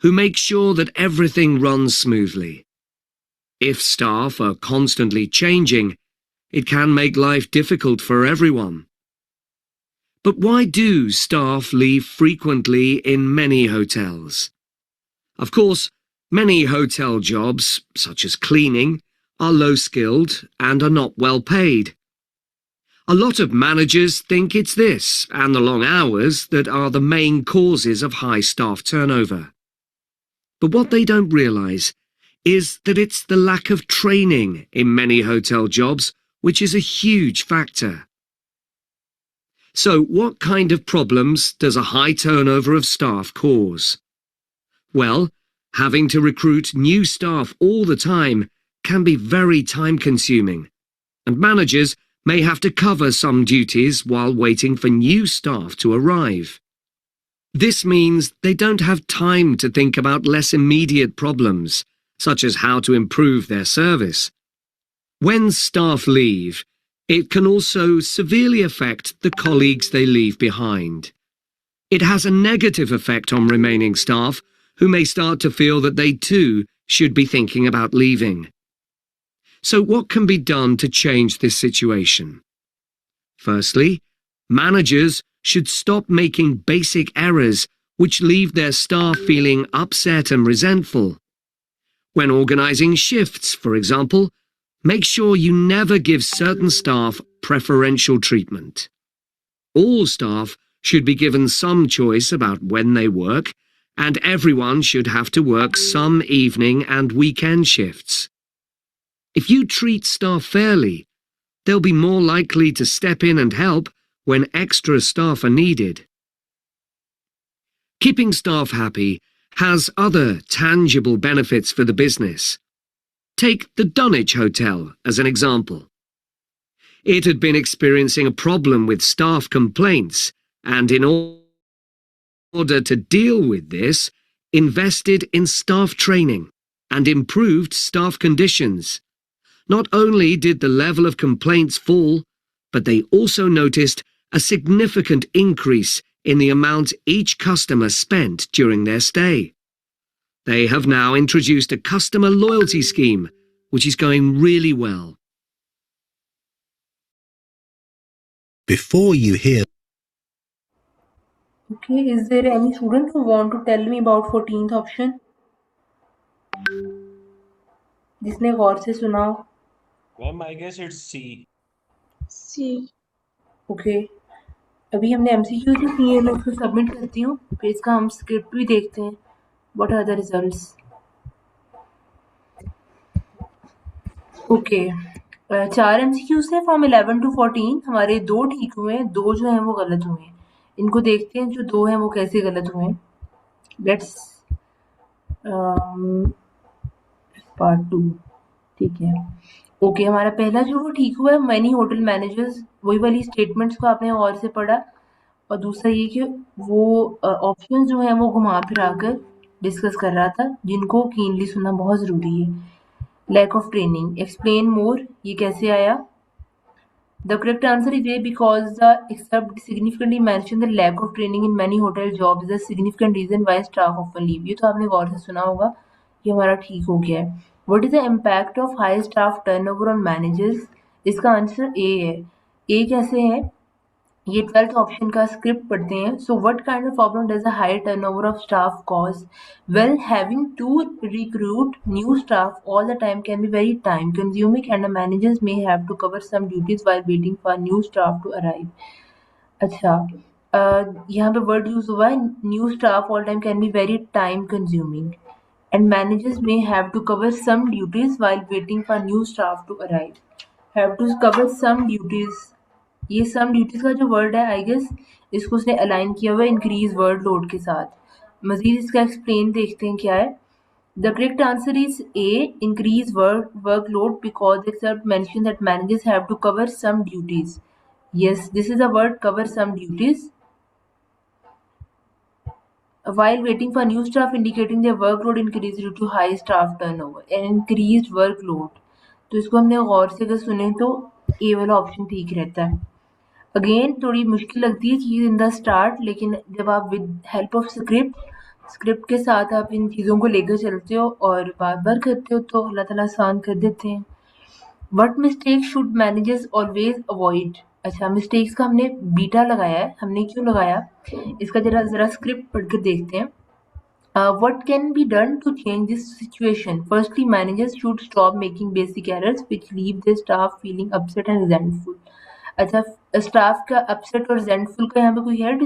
who make sure that everything runs smoothly. If staff are constantly changing, it can make life difficult for everyone. But why do staff leave frequently in many hotels? Of course, many hotel jobs, such as cleaning, are low-skilled and are not well paid. A lot of managers think it's this and the long hours that are the main causes of high staff turnover. But what they don't realise is that it's the lack of training in many hotel jobs which is a huge factor. So, what kind of problems does a high turnover of staff cause? Well, having to recruit new staff all the time can be very time-consuming, and managers may have to cover some duties while waiting for new staff to arrive. This means they don't have time to think about less immediate problems, such as how to improve their service. When staff leave, it can also severely affect the colleagues they leave behind. It has a negative effect on remaining staff, who may start to feel that they too should be thinking about leaving. So what can be done to change this situation? Firstly, managers should stop making basic errors which leave their staff feeling upset and resentful. When organising shifts, for example, make sure you never give certain staff preferential treatment. All staff should be given some choice about when they work, and everyone should have to work some evening and weekend shifts. If you treat staff fairly, they'll be more likely to step in and help when extra staff are needed. Keeping staff happy has other tangible benefits for the business. Take the Dunwich Hotel as an example. It had been experiencing a problem with staff complaints and in order to deal with this, invested in staff training and improved staff conditions. Not only did the level of complaints fall, but they also noticed a significant increase in the amount each customer spent during their stay. They have now introduced a customer loyalty scheme, which is going really well. Before you hear Okay, is there any student who want to tell me about 14th option? जिसने गौर से सुना हो? Ma'am, I guess it's C. C. Okay, अभी हमने MCQs भी किए हैं, मैं इसको सबमिट करती हूँ, फिर इसका हम स्क्रिप्ट भी देखते हैं. What are the results? Okay, 4 MCQs थे फ्रॉम 11 to 14. हमारे 2 ठीक हुए हैं, 2 जो हैं वो गलत हुए हैं. इनको देखते हैं जो 2 हैं वो कैसे गलत हुए हैं. Let's part 2. ठीक है. ओके, हमारा पहला जो वो ठीक हुआ है, मैनी होटल मैनेजर्स, वही वाली स्टेटमेंट्स को आपने और से पढ़ा. और दूसरा ये कि वो ऑप्शन जो है वो घुमा फिरा कर डिस्कस कर रहा था, जिनको कीनली सुनना बहुत ज़रूरी है. लैक ऑफ ट्रेनिंग, एक्सप्लेन मोर, ये कैसे आया? The correct answer is A, because the excerpt significantly mentioned the lack of training in many hotel jobs is a significant reason why staff often leave. ये तो आपने गौर से सुना होगा, ये हमारा ठीक हो गया है. What is the impact of high staff turnover on managers? इसका आंसर A है. A कैसे है? ये 12th ऑप्शन का स्क्रिप्ट पढ़ते हैं. So what kind of problem does a high turnover of staff cause? Well, having to recruit new staff all the time can be very time consuming and the managers may have to cover some duties while waiting for new staff to arrive. अच्छा, यहाँ पे word use हुआ है new staff all time can be very time consuming and managers may have to cover some duties while waiting for new staff to arrive. Have to cover some duties. ये some duties का जो word है I guess इसको उसने align किया हुआ है increase word load के साथ. मजीद इसका एक्सप्लेन देखते हैं क्या है. The correct answer is A, increase work load, because the except mention that managers have to cover some duties. Yes, this is a word, cover some duties. While waiting for new staff, indicating their workload increased due to high staff turnover and increased workload. तो इसको हमने गौर से अगर सुने तो ए वाला option ठीक रहता है. अगेन थोड़ी मुश्किल लगती है चीज़ इन द स्टार्ट, लेकिन जब आप विद हेल्प ऑफ स्क्रिप्ट के साथ आप इन चीज़ों को लेकर चलते हो और बार बार करते हो तो अल्लाह ताला आसान कर देते हैं. What mistake should managers always avoid? अच्छा, मिस्टेक्स का हमने बीटा लगाया है. हमने क्यों लगाया इसका ज़रा स्क्रिप्ट पढ़कर देखते हैं. What can be done to change this situation? Firstly, managers should stop making basic errors which leave the staff feeling upset and resentful. अच्छा, स्टाफ का अपसेट और resentful का यहाँ पे कोई है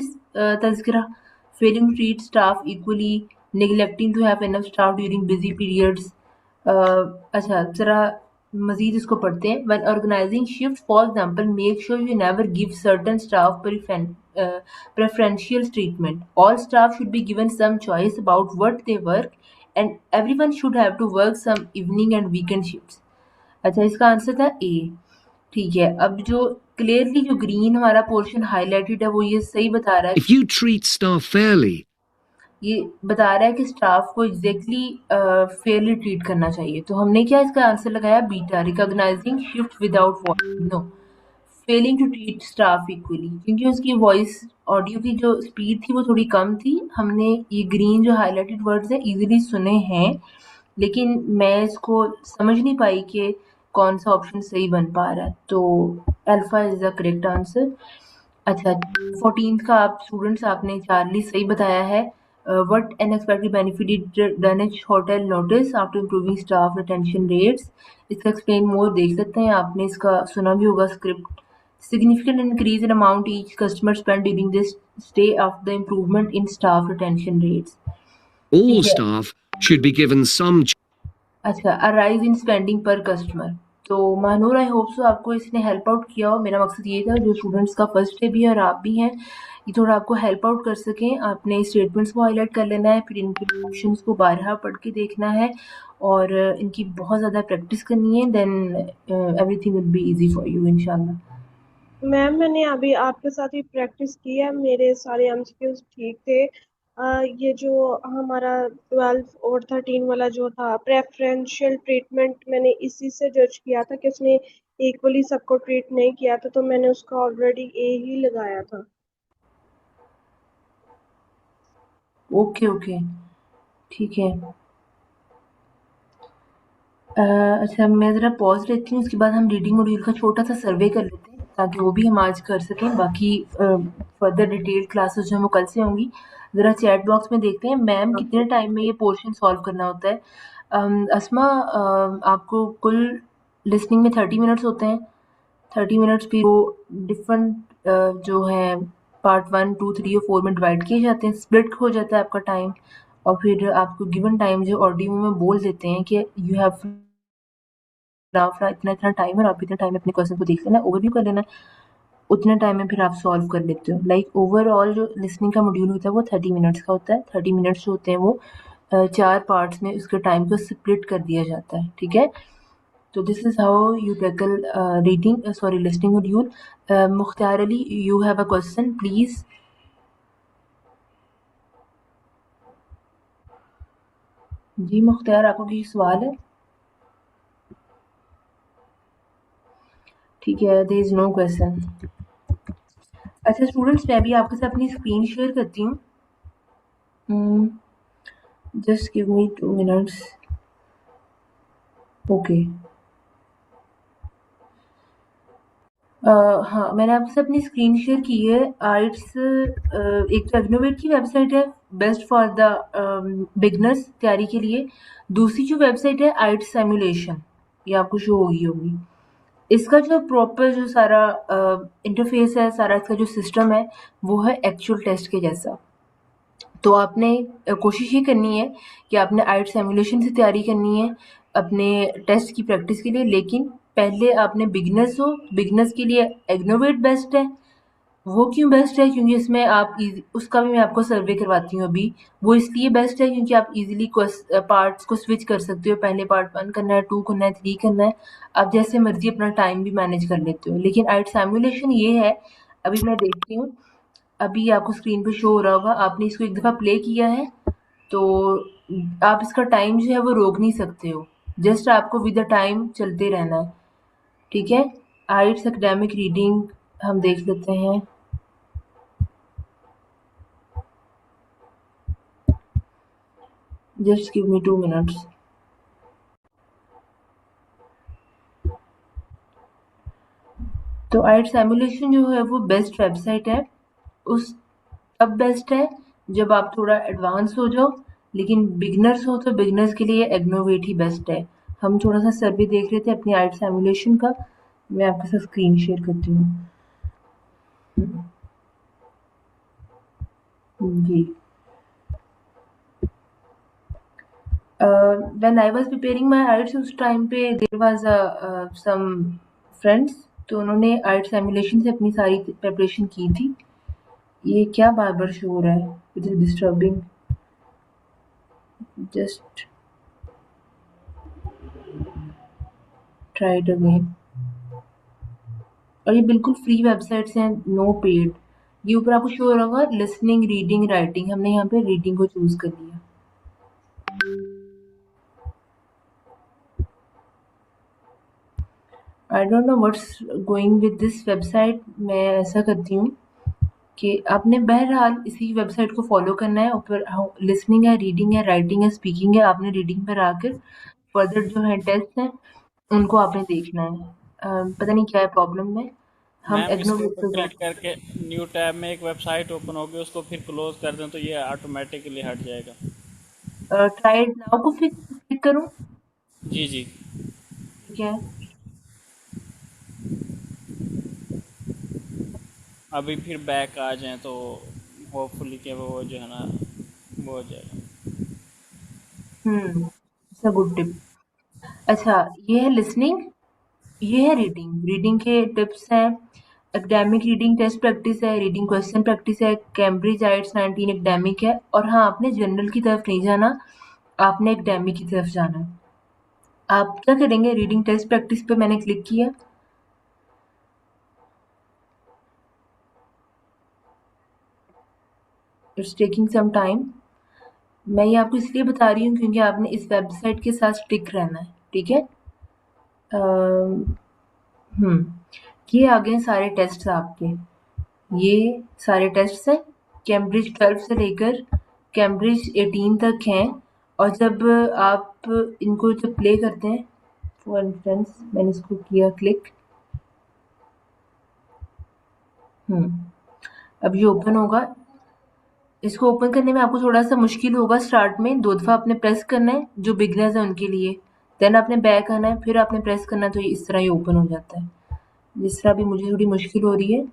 तज़किरा? Failing to treat staff equally, neglecting to have enough staff during busy periods. अच्छा, ज़रा मज़ीद इसको पढ़ते हैं. When organizing shifts, for example, make sure you never give certain staff preferential treatment. All staff should be given some choice about what they work and everyone should have to work some evening and weekend shifts. अच्छा, इसका answer था ए. ठीक है, अब जो clearly जो green हमारा portion highlighted है वो ये सही बता रहा है. If you treat staff fairly, ये बता रहा है कि स्टाफ को एग्जैक्टली फेयरली ट्रीट करना चाहिए. तो हमने क्या इसका आंसर लगाया बीटा, recognizing shift without voice. No, failing to treat staff equally, क्योंकि उसकी वॉइस ऑडियो की जो स्पीड थी वो थोड़ी कम थी. हमने ये ग्रीन जो हाईलाइटेड वर्ड्स हैं इजीली सुने हैं, लेकिन मैं इसको समझ नहीं पाई कि कौन सा ऑप्शन सही बन पा रहा है. तो alpha is the correct answer. अच्छा, 14th का आप स्टूडेंट्स आपने चार्ली सही बताया है. What unexpected benefit did Danish Hotel notice after improving staff retention rates? इसका एक्सप्लेन मोर देख सकते हैं, आपने इसका सुना भी होगा script. Significant increase in amount each customer spent during this stay after the improvement in staff retention rates. all ठीक है. staff should be given some अच्छा, a rise in spending per customer. तो महानूर, आई होप सो आपको इसने help out किया हो. मेरा मकसद ये था जो स्टूडेंट्स का फर्स्ट डे भी है और आप भी हैं, ये थोड़ा आपको हेल्प आउट कर सकें. आपने स्टेटमेंट्स को हाईलाइट कर लेना है, फिर इनके ऑप्शंस को बारहा पढ़ के देखना है और इनकी बहुत ज़्यादा प्रैक्टिस करनी है. Then everything will be easy for you इंशाल्लाह. मैम मैंने अभी आपके साथ ही प्रैक्टिस की है, मेरे सारे एमसीक्यूज ठीक थे. ये जो हमारा 12 और 13 वाला जो था प्रेफरेंशियल ट्रीटमेंट, मैंने इसी से जज किया था कि उसने इक्वली सबको ट्रीट नहीं किया था, तो मैंने उसका ऑलरेडी ए ही लगाया था। ओके ओके, ठीक है। अच्छा, मैं ज़रा पॉज़ लेती हूँ, उसके बाद हम रीडिंग मॉड्यूल का छोटा सा सर्वे कर लेते हैं ताकि वो भी हम आज कर सकें। बाकी फर्दर डिटेल क्लासेस जो हैं वो कल से होंगी। ज़रा चैट बॉक्स में देखते हैं मैम कितने टाइम में ये पोर्शन सॉल्व करना होता है। अस्मा, आपको कुल लिसनिंग में 30 मिनट्स होते हैं। 30 मिनट्स भी वो डिफरेंट जो है पार्ट 1, 2, 3 और 4 में डिवाइड किए जाते हैं, स्प्लिट हो जाता है आपका टाइम, और फिर आपको गिवन टाइम जो ऑडियो में बोल देते हैं कि यू हैव नाउ इतना इतना टाइम है और आप इतने टाइम में अपने क्वेश्चन को देख लेना, ओवरव्यू कर लेना, उतने टाइम में फिर आप सॉल्व कर लेते हो। लाइक ओवरऑल जो लिसनिंग का मॉड्यूल होता है वो 30 मिनट्स का होता है। 30 मिनट्स जो होते हैं वो 4 पार्ट्स में उसके टाइम को स्प्लिट कर दिया जाता है, ठीक है। तो this is how you tackle reading sorry listening module. Mukhtar Ali, you have a question please. जी मुख्तार, आपको कोई सवाल है? ठीक है, देयर इज नो क्वेश्चन। अच्छा स्टूडेंट्स, मैं भी आपके साथ अपनी स्क्रीन शेयर करती हूँ। Just give me 2 minutes. Okay, हाँ, मैंने आपके साथ अपनी स्क्रीन शेयर की है। आइट्स एक तो एग्नोवेट की वेबसाइट है बेस्ट फॉर द बिगनर्स तैयारी के लिए। दूसरी जो वेबसाइट है आइट्स सिमुलेशन, ये आपको शो होगी होगी। इसका जो प्रॉपर जो सारा इंटरफेस है, सारा इसका जो सिस्टम है वो है एक्चुअल टेस्ट के जैसा। तो आपने कोशिश ये करनी है कि आपने आइट्स सिमुलेशन से तैयारी करनी है अपने टेस्ट की प्रैक्टिस के लिए, लेकिन पहले आपने बिगिनर्स हो, बिगिनर्स के लिए एग्नोवेट बेस्ट है। वो क्यों बेस्ट है? क्योंकि इसमें आप उसका भी मैं आपको सर्वे करवाती हूँ अभी। वो इसलिए बेस्ट है क्योंकि आप इजीली पार्ट्स को स्विच कर सकते हो, पहले पार्ट 1 करना है, 2 करना है, 3 करना है, आप जैसे मर्जी अपना टाइम भी मैनेज कर लेते हो। लेकिन आइट सिमुलेशन ये है, अभी मैं देखती हूँ, अभी आपको स्क्रीन पे शो हो रहा होगा, आपने इसको एक दफ़ा प्ले किया है तो आप इसका टाइम जो है वो रोक नहीं सकते हो, जस्ट आपको विद द टाइम चलते रहना है, ठीक है। आइट्स एकेडमिक रीडिंग हम देख लेते हैं। Just give me 2 minutes. तो आइट्स सिमुलेशन जो है वो बेस्ट वेबसाइट है। उस तब बेस्ट है जब आप थोड़ा एडवांस हो जाओ, लेकिन बिगनर्स हो तो बिगनर्स के लिए एग्नोवेट ही बेस्ट है। हम थोड़ा सा सर्वे देख रहे थे अपनी आइट सिमुलेशन का, मैं आपके साथ स्क्रीन शेयर करती हूँ। जी, when I was preparing my IELTS, उस टाइम पे देयर वाज सम फ्रेंड्स, तो उन्होंने आइट सिमुलेशन से अपनी सारी प्रिपरेशन की थी। ये क्या बार बार शो हो रहा है? It is disturbing. Just try it again. और ये बिल्कुल फ्री वेबसाइट्स हैं, नो पेड। ये ऊपर आपको शो हो रहा होगा लिसनिंग, रीडिंग, राइटिंग, हमने यहाँ पे रीडिंग को चूज कर लिया। I don't know what's going with this website. मैं ऐसा करती हूँ कि आपने बहरहाल इसी वेबसाइट को फॉलो करना है। ऊपर लिसनिंग है, रीडिंग है, राइटिंग है, स्पीकिंग है। आपने रीडिंग पर आकर फर्दर जो है टेस्ट हैं उनको आपने देखना है। पता नहीं क्या है प्रॉब्लम में, हम मैम इसके एग्नोवेट ऊपर पर क्लिक जाते करके न्यू टैब में एक वेबसाइट ओपन होगी, उसको फिर क्लोज कर दें तो ये ऑटोमेटिकली हट जाएगा। हैं। ट्राई इट नाउ को फिर क्लिक करूँ? जी जी। ठीक है। अभी फिर बैक आ जाएं तो होपफुली कि वो जो है ना वो हो जाएगा। It's a good tip. अच्छा, ये है लिसनिंग, ये है रीडिंग। रीडिंग के टिप्स हैं, एकेडमिक रीडिंग टेस्ट प्रैक्टिस है, रीडिंग क्वेश्चन प्रैक्टिस है, कैम्ब्रिज आइट्स 19 एकेडमिक है। और हाँ, आपने जनरल की तरफ नहीं जाना, आपने एकेडमिक की तरफ जाना है। आप क्या करेंगे? रीडिंग टेस्ट प्रैक्टिस पे मैंने क्लिक किया, इट्स टेकिंग सम टाइम। मैं ये आपको इसलिए बता रही हूँ क्योंकि आपने इस वेबसाइट के साथ स्टिक रहना है, ठीक है। ये आ गए सारे टेस्ट आपके, ये सारे टेस्ट हैं कैम्ब्रिज 12 से लेकर कैम्ब्रिज 18 तक हैं। और जब आप इनको जब प्ले करते हैं, फॉर इंस्टेंस मैंने इसको किया क्लिक, अब ये ओपन होगा। इसको ओपन करने में आपको थोड़ा सा मुश्किल होगा स्टार्ट में, 2 दफ़ा आपने प्रेस करना है जो बिगनर्स है उनके लिए, देन आपने बैक आना है, फिर आपने प्रेस करना है, तो ये इस तरह ही ओपन हो जाता है। जिस तरह भी मुझे थोड़ी मुश्किल हो रही है,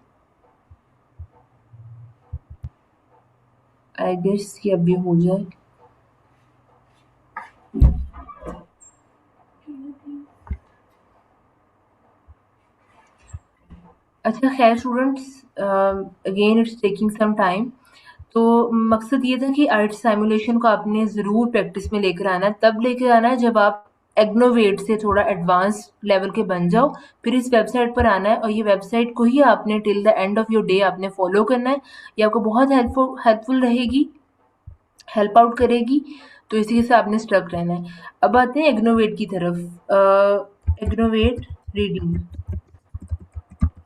आई गेस ये अब ये हो जाए। अच्छा खैर students, again it's taking some time. तो मकसद ये था कि आर्ट सिमुलेशन को आपने ज़रूर प्रैक्टिस में लेकर आना है, तब लेकर आना है जब आप एग्नोवेट से थोड़ा एडवांस लेवल के बन जाओ, फिर इस वेबसाइट पर आना है और ये वेबसाइट को ही आपने till the end of your day आपने फॉलो करना है। ये आपको बहुत हेल्पफुल रहेगी, हेल्प आउट करेगी, तो इसी से आपने स्टक रहना है। अब आते हैं एग्नोवेट की तरफ। एग्नोवेट रीडिंग,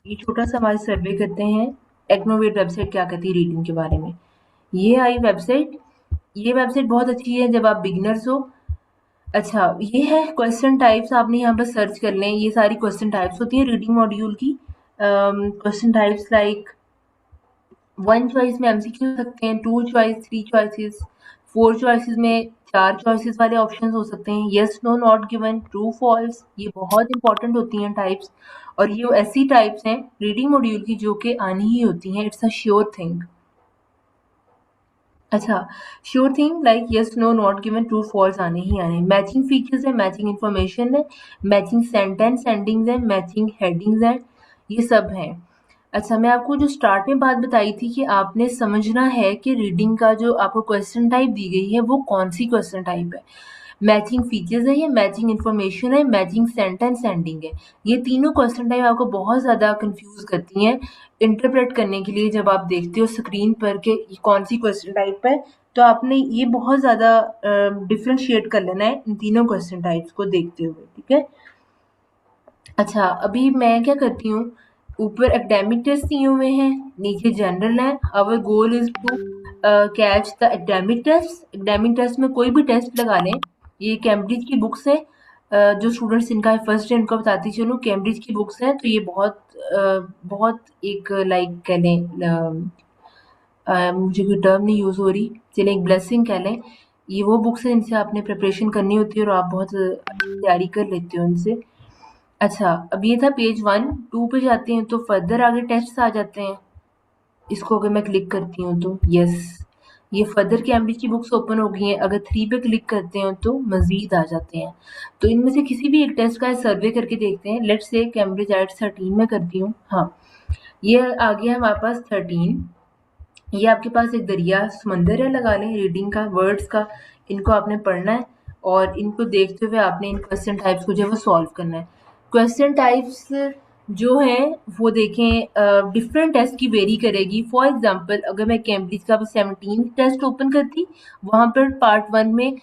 ये छोटा सा हमारे सर्वे करते हैं एग्नोवेट वेबसाइट क्या कहती है रीडिंग के बारे में। ये आई वेबसाइट, ये वेबसाइट बहुत अच्छी है जब आप बिगिनर्स हो। अच्छा ये है क्वेश्चन टाइप्स, आपने यहाँ पर सर्च कर लें, ये सारी क्वेश्चन टाइप्स होती है रीडिंग मॉड्यूल की। क्वेश्चन टाइप्स लाइक 1 चॉइस में एमसीक्यू हो सकते हैं, 2 चॉइस, 3 चॉइसेस, 4 चॉइसेस में 4 चॉइसेस वाले ऑप्शंस हो सकते हैं, yes no not given, true false, ये बहुत इंपॉर्टेंट होती हैं टाइप्स। और ये ऐसी टाइप्स हैं रीडिंग मॉड्यूल की जो कि आनी ही होती हैं, इट्स अ श्योर थिंग। अच्छा sure thing like yes no not given, true false आने ही आने। मैचिंग फीचर्स है, मैचिंग इन्फॉर्मेशन है, मैचिंग सेंटेंस एंडिंग्स है, मैचिंग हेडिंग्स है, ये सब हैं। अच्छा मैं आपको जो स्टार्ट में बात बताई थी कि आपने समझना है कि रीडिंग का जो आपको क्वेश्चन टाइप दी गई है वो कौन सी क्वेश्चन टाइप है। मैचिंग फीचर्स है, ये मैचिंग इन्फॉर्मेशन है, मैचिंग सेंटेंस एंडिंग है। ये तीनों क्वेश्चन टाइप आपको बहुत ज़्यादा कंफ्यूज करती हैं इंटरप्रेट करने के लिए। जब आप देखते हो स्क्रीन पर कि कौन सी क्वेश्चन टाइप है, तो आपने ये बहुत ज़्यादा डिफ्रेंशिएट कर लेना है इन तीनों क्वेश्चन टाइप्स को देखते हुए, ठीक है। अच्छा अभी मैं क्या करती हूँ, ऊपर एकेडमिक टेस्ट दिए हुए हैं, नीचे जनरल है। Our goal is to catch the academic test. Academic test में कोई भी टेस्ट लगा लें, ये कैम्ब्रिज की बुक्स है। जो स्टूडेंट्स इनका फर्स्ट है उनको बताती चलूँ, कैम्ब्रिज की बुक्स हैं, तो ये बहुत एक लाइक कह लें, मुझे कोई टर्म नहीं यूज़ हो रही, चलें एक ब्लेसिंग कह लें। ये वो बुक्स हैं इनसे आपने प्रिपरेशन करनी होती है और आप बहुत तैयारी कर लेते हो इनसे। अच्छा अब ये था पेज 1, 2 पे जाते हैं तो फर्दर आगे टेस्ट आ जाते हैं। इसको अगर मैं क्लिक करती हूँ तो यस, ये फर्दर कैम्ब्रिज की बुक्स ओपन हो गई हैं। अगर 3 पे क्लिक करते हैं तो मजीद आ जाते हैं। तो इनमें से किसी भी एक टेस्ट का सर्वे करके देखते हैं। लेट्स से कैम्ब्रिज आइट्स 13 में करती हूँ। हाँ ये आ गया हमारे पास 13। ये आपके पास एक दरिया समंदर है लगा लें रीडिंग का, वर्ड्स का, इनको आपने पढ़ना है और इनको देखते हुए आपने इन क्वेश्चन टाइप्स को जो है वो सॉल्व करना है। क्वेश्चन टाइप्स जो हैं वो देखें डिफरेंट टेस्ट की वेरी करेगी। फॉर एग्जांपल अगर मैं कैम्ब्रिज का 17 टेस्ट ओपन करती, वहाँ पर पार्ट 1 में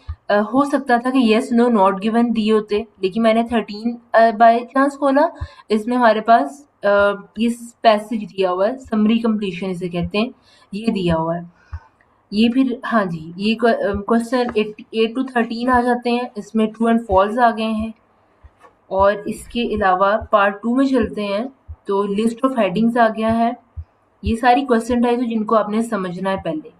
हो सकता था कि येस नो नॉट गिवन दिए होते, लेकिन मैंने 13 बाय चांस खोला, इसमें हमारे पास ये पैसेज दिया हुआ है, समरी कंप्लीशन इसे कहते हैं, ये दिया हुआ है। ये फिर हाँ जी ये क्वेश्चन 8 to 13 आ जाते हैं, इसमें ट्रू एंड फॉल्स आ गए हैं। और इसके अलावा पार्ट 2 में चलते हैं तो लिस्ट ऑफ हेडिंग्स आ गया है। ये सारी क्वेश्चन टाइप है जिनको आपने समझना है पहले,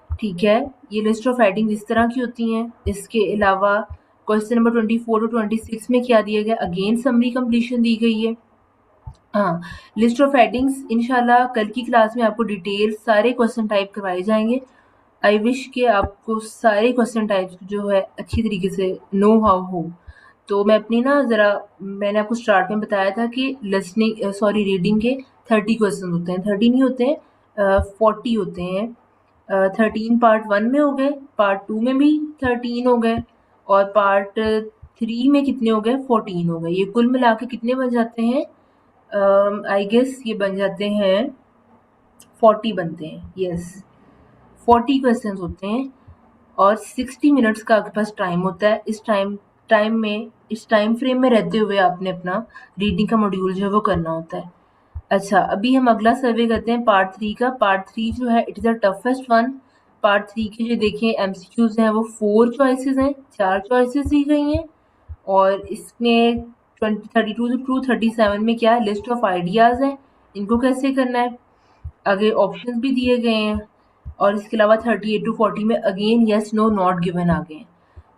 ठीक है। ये लिस्ट ऑफ हेडिंग्स इस तरह की होती हैं। इसके अलावा क्वेश्चन नंबर 24 to 26 में क्या दिया गया, अगेन समरी कंप्लीशन दी गई है। हाँ लिस्ट ऑफ हेडिंग्स इंशाल्लाह कल की क्लास में आपको डिटेल सारे क्वेश्चन टाइप करवाए जाएंगे। आई विश के आपको सारे क्वेश्चन टाइप्स जो है अच्छी तरीके से नो हाउ हो। तो मैं अपनी ना ज़रा, मैंने आपको स्टार्ट में बताया था कि रीडिंग के 30 क्वेश्चन होते हैं, 30 नहीं होते हैं, 40 होते हैं। 13 पार्ट 1 में हो गए, पार्ट 2 में भी 13 हो गए और पार्ट 3 में कितने हो गए, 14 हो गए। ये कुल मिला के कितने बन जाते हैं, आई गेस ये बन जाते हैं 40 बनते हैं, यस 40 क्वेश्चंस होते हैं और 60 मिनट्स का आपके पास टाइम होता है। इस टाइम फ्रेम में रहते हुए आपने अपना रीडिंग का मॉड्यूल जो है वो करना होता है। अच्छा, अभी हम अगला सर्वे करते हैं पार्ट 3 का। पार्ट 3 जो है it is the toughest one. Part 3 के जो देखें एमसीक्यूज हैं वो 4 चॉइसेस हैं, 4 चॉइसेस दी गई हैं और इसमें 32 टू 37 में क्या है, लिस्ट ऑफ आइडियाज़ है, इनको कैसे करना है, आगे ऑप्शंस भी दिए गए हैं और इसके अलावा 38 टू 40 में again yes no not given आ गए हैं।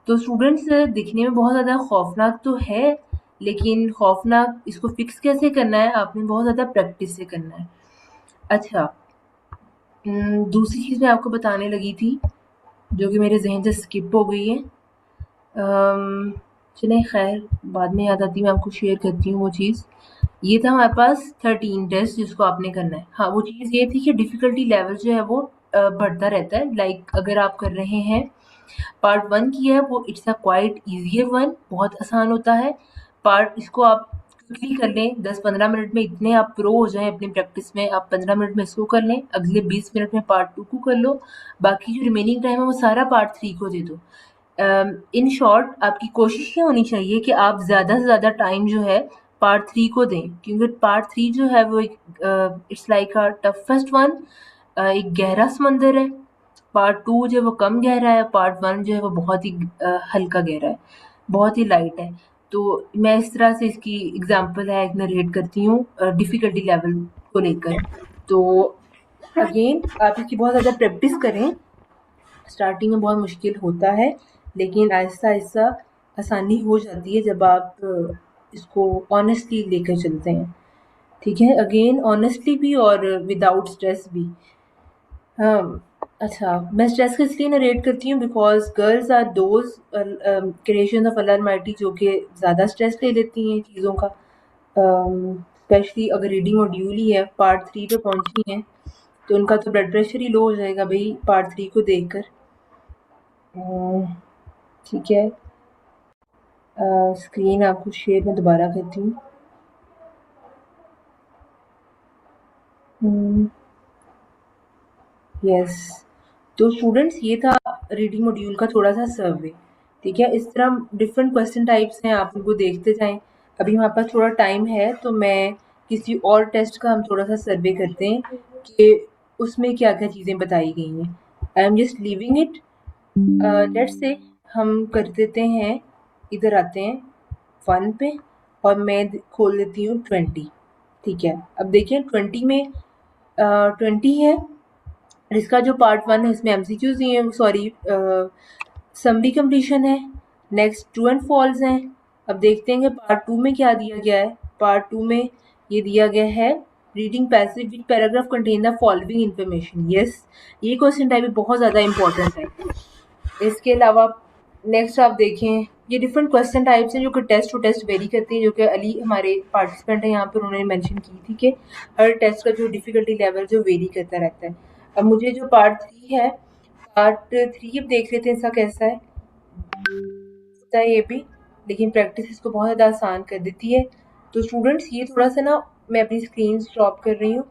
तो स्टूडेंट्स दिखने में बहुत ज़्यादा खौफनाक तो है, लेकिन खौफनाक इसको फिक्स कैसे करना है, आपने बहुत ज़्यादा प्रैक्टिस से करना है। अच्छा, दूसरी चीज़ मैं आपको बताने लगी थी जो कि मेरे जहन से स्किप हो गई है। चलें खैर, बाद में याद आती, मैं आपको शेयर करती हूँ वो चीज़। ये था हमारे पास 13 टेस्ट जिसको आपने करना है। हाँ, वो चीज़ ये थी कि डिफ़िकल्टी लेवल जो है वो बढ़ता रहता है। लाइक अगर आप कर रहे हैं पार्ट 1 की है वो it's a quite easier one, बहुत आसान होता है। इसको आप क्विकली कर लें, 10-15 मिनट में इतने आप प्रो हो जाएँ अपनी प्रैक्टिस में, आप 15 मिनट में इसको कर लें, अगले 20 मिनट में पार्ट 2 को कर लो, बाकी जो रिमेनिंग टाइम है वो सारा पार्ट 3 को दे दो। इन शॉर्ट आपकी कोशिश ये होनी चाहिए कि आप ज़्यादा से ज़्यादा टाइम जो है पार्ट 3 को दें, क्योंकि पार्ट 3 जो है वो एक it's like a toughest one, एक गहरा समंदर है। पार्ट 2 जो है वो कम गहरा है, पार्ट 1 जो है वो बहुत ही हल्का गहरा है, बहुत ही लाइट है। तो मैं इस तरह से इसकी एग्जांपल है एक नरेट करती हूँ डिफ़िकल्टी लेवल को लेकर। तो अगेन आप इसकी बहुत ज़्यादा प्रैक्टिस करें। स्टार्टिंग में बहुत मुश्किल होता है, लेकिन आहिस्ता-आहिस्ता आसानी हो जाती है जब आप इसको ऑनेस्टली लेकर चलते हैं। ठीक है? अगेन ऑनेस्टली भी और विदाउट स्ट्रेस भी। अच्छा, मैं स्ट्रेस को इसलिए नरेट करती हूँ because girls are those creation of Allah almighty जो कि ज़्यादा स्ट्रेस ले लेती हैं चीज़ों का। स्पेशली अगर रीडिंग मॉड्यूल ही है, पार्ट 3 पे पहुँची हैं, तो उनका तो ब्लड प्रेशर ही लो हो जाएगा भई पार्ट 3 को देखकर। ठीक है, स्क्रीन आपको शेयर मैं दोबारा करती हूँ। यस, तो स्टूडेंट्स ये था रीडिंग मॉड्यूल का थोड़ा सा सर्वे। ठीक है, इस तरह डिफरेंट क्वेश्चन टाइप्स हैं, आप उनको देखते जाएं। अभी हमारे पास थोड़ा टाइम है तो मैं किसी और टेस्ट का हम थोड़ा सा सर्वे करते हैं कि उसमें क्या क्या चीज़ें बताई गई हैं। I am just leaving it. Let's say हम कर देते हैं, इधर आते हैं 1 पे और मैं खोल देती हूँ 20। ठीक है, अब देखिए 20 में 20 है, इसका जो पार्ट 1 है इसमें एमसीक्यूज दिए हैं, सॉरी समरी कंप्लीशन है, नेक्स्ट ट्रू एंड फॉल्स हैं। अब देखते हैं कि पार्ट 2 में क्या दिया गया है। पार्ट 2 में ये दिया गया है reading passage which paragraph contain the following information. Yes, ये क्वेश्चन टाइप बहुत ज़्यादा इंपॉर्टेंट है। इसके अलावा नेक्स्ट आप देखें, ये डिफरेंट क्वेश्चन टाइप्स हैं जो कि टेस्ट टू टेस्ट वेरी करते हैं, जो कि अली हमारे पार्टिसिपेंट हैं यहाँ पर, उन्होंने मेंशन की थी कि हर टेस्ट का जो डिफ़िकल्टी लेवल जो वेरी करता रहता है। अब मुझे जो पार्ट 3 है, पार्ट 3 अब देख लेते हैं इसका कैसा है। होता है ये भी, लेकिन प्रैक्टिस इसको बहुत ज़्यादा आसान कर देती है। तो स्टूडेंट्स ये थोड़ा सा ना, मैं अपनी स्क्रीन स्टॉप कर रही हूँ।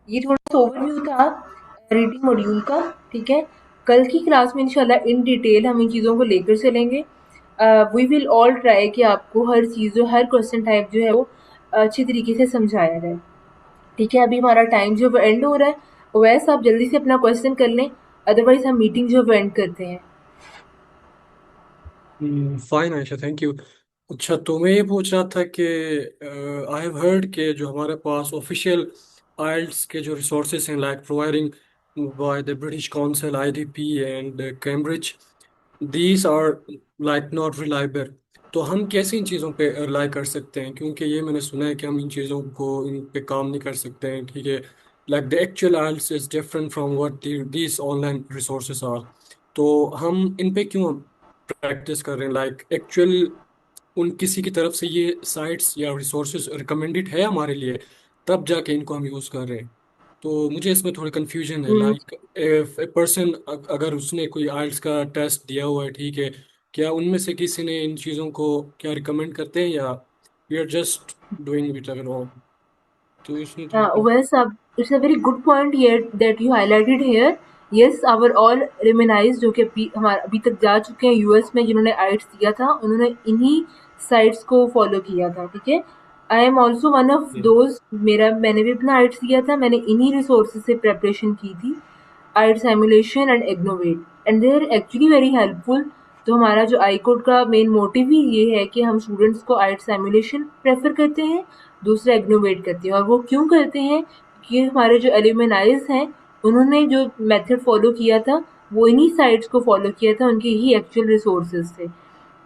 ये थोड़ा सा ओवरव्यू था रीडिंग मॉड्यूल का। ठीक है, कल की क्लास में इंशाल्लाह इन डिटेल हम इन चीज़ों को लेकर चलेंगे। वी विल ऑल ट्राई कि आपको हर चीज़ जो हर क्वेश्चन टाइप जो है वो अच्छी तरीके से समझाया जाए। ठीक है, अभी हमारा टाइम जो है एंड हो रहा है। वैसे आप जल्दी से अपना क्वेश्चन कर लें, अदरवाइज हम मीटिंग जो है एंड करते हैं। Fine Ayesha, thank you. अच्छा, तो मैं ये पूछ रहा था कि आई हैव हर्ड कि जो हमारे पास ऑफिशियल आइल्स के जो रिसोर्सेज हैं, like providing by the British Council, IDP and Cambridge, these are like not reliable. तो हम कैसे इन चीज़ों पे रिलाई कर सकते हैं? क्योंकि ये मैंने सुना है कि हम इन चीज़ों को, इन पे काम नहीं कर सकते हैं। ठीक है, like the actual IELTS is different from what these online resources are. तो हम इन पे क्यों प्रैक्टिस कर रहे हैं? लाइक एक्चुअल उन किसी की तरफ से ये साइट्स या रिसोर्सेज रिकमेंडेड है हमारे लिए, तब जाके इनको हम यूज़ कर रहे हैं। तो मुझे इसमें थोड़ी कंफ्यूजन है। लाइक इफ ए पर्सन, अगर उसने कोई आइल्स का टेस्ट दिया हुआ है, ठीक है, क्या उनमें से किसी ने इन चीज़ों को क्या रिकमेंड करते हैं, या we are just doing it अगर ऑन? तो इसमें थोड़ा Well, sir, it's a very good point here that you highlighted here. Yes our all रिमेनाइज जो कि अभी तक जा चुके हैं यूएस में, जिन्होंने आइट्स दिया था उन्होंने इन्हीं साइट्स को फॉलो किया था, ठीक है। I am also one of those, मैंने भी अपना आइट्स दिया था, मैंने इन्हीं रिसोर्सेज से प्रेपरेशन की थी, आइट्स एमुलेशन एंड इग्नोवेट, and they are actually very helpful. तो हमारा जो आई कोड का मेन मोटिव ही ये है कि हम स्टूडेंट्स को आइट्स एमुलेशन प्रेफर करते हैं, दूसरा इग्नोवेट करते हैं। और वो क्यों करते हैं कि हमारे जो एल्यूमिनाइज हैं उन्होंने जो मेथड फॉलो किया था वो इन्हीं साइट्स को फॉलो किया था, उनके ही एक्चुअल रिसोर्सेज थे।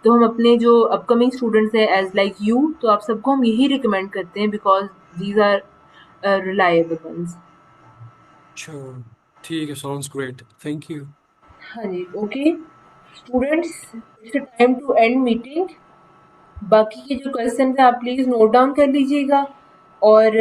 तो हम अपने जो अपकमिंग स्टूडेंट्स हैं एज लाइक यू, तो आप सबको हम यही रिकमेंड करते हैं because these are reliable ones. अच्छा ठीक है, साउंड्स ग्रेट, थैंक यू। हाँ जी, okay students, it's time to end meeting. बाकी के जो क्वेश्चन थे आप प्लीज़ नोट डाउन कर लीजिएगा और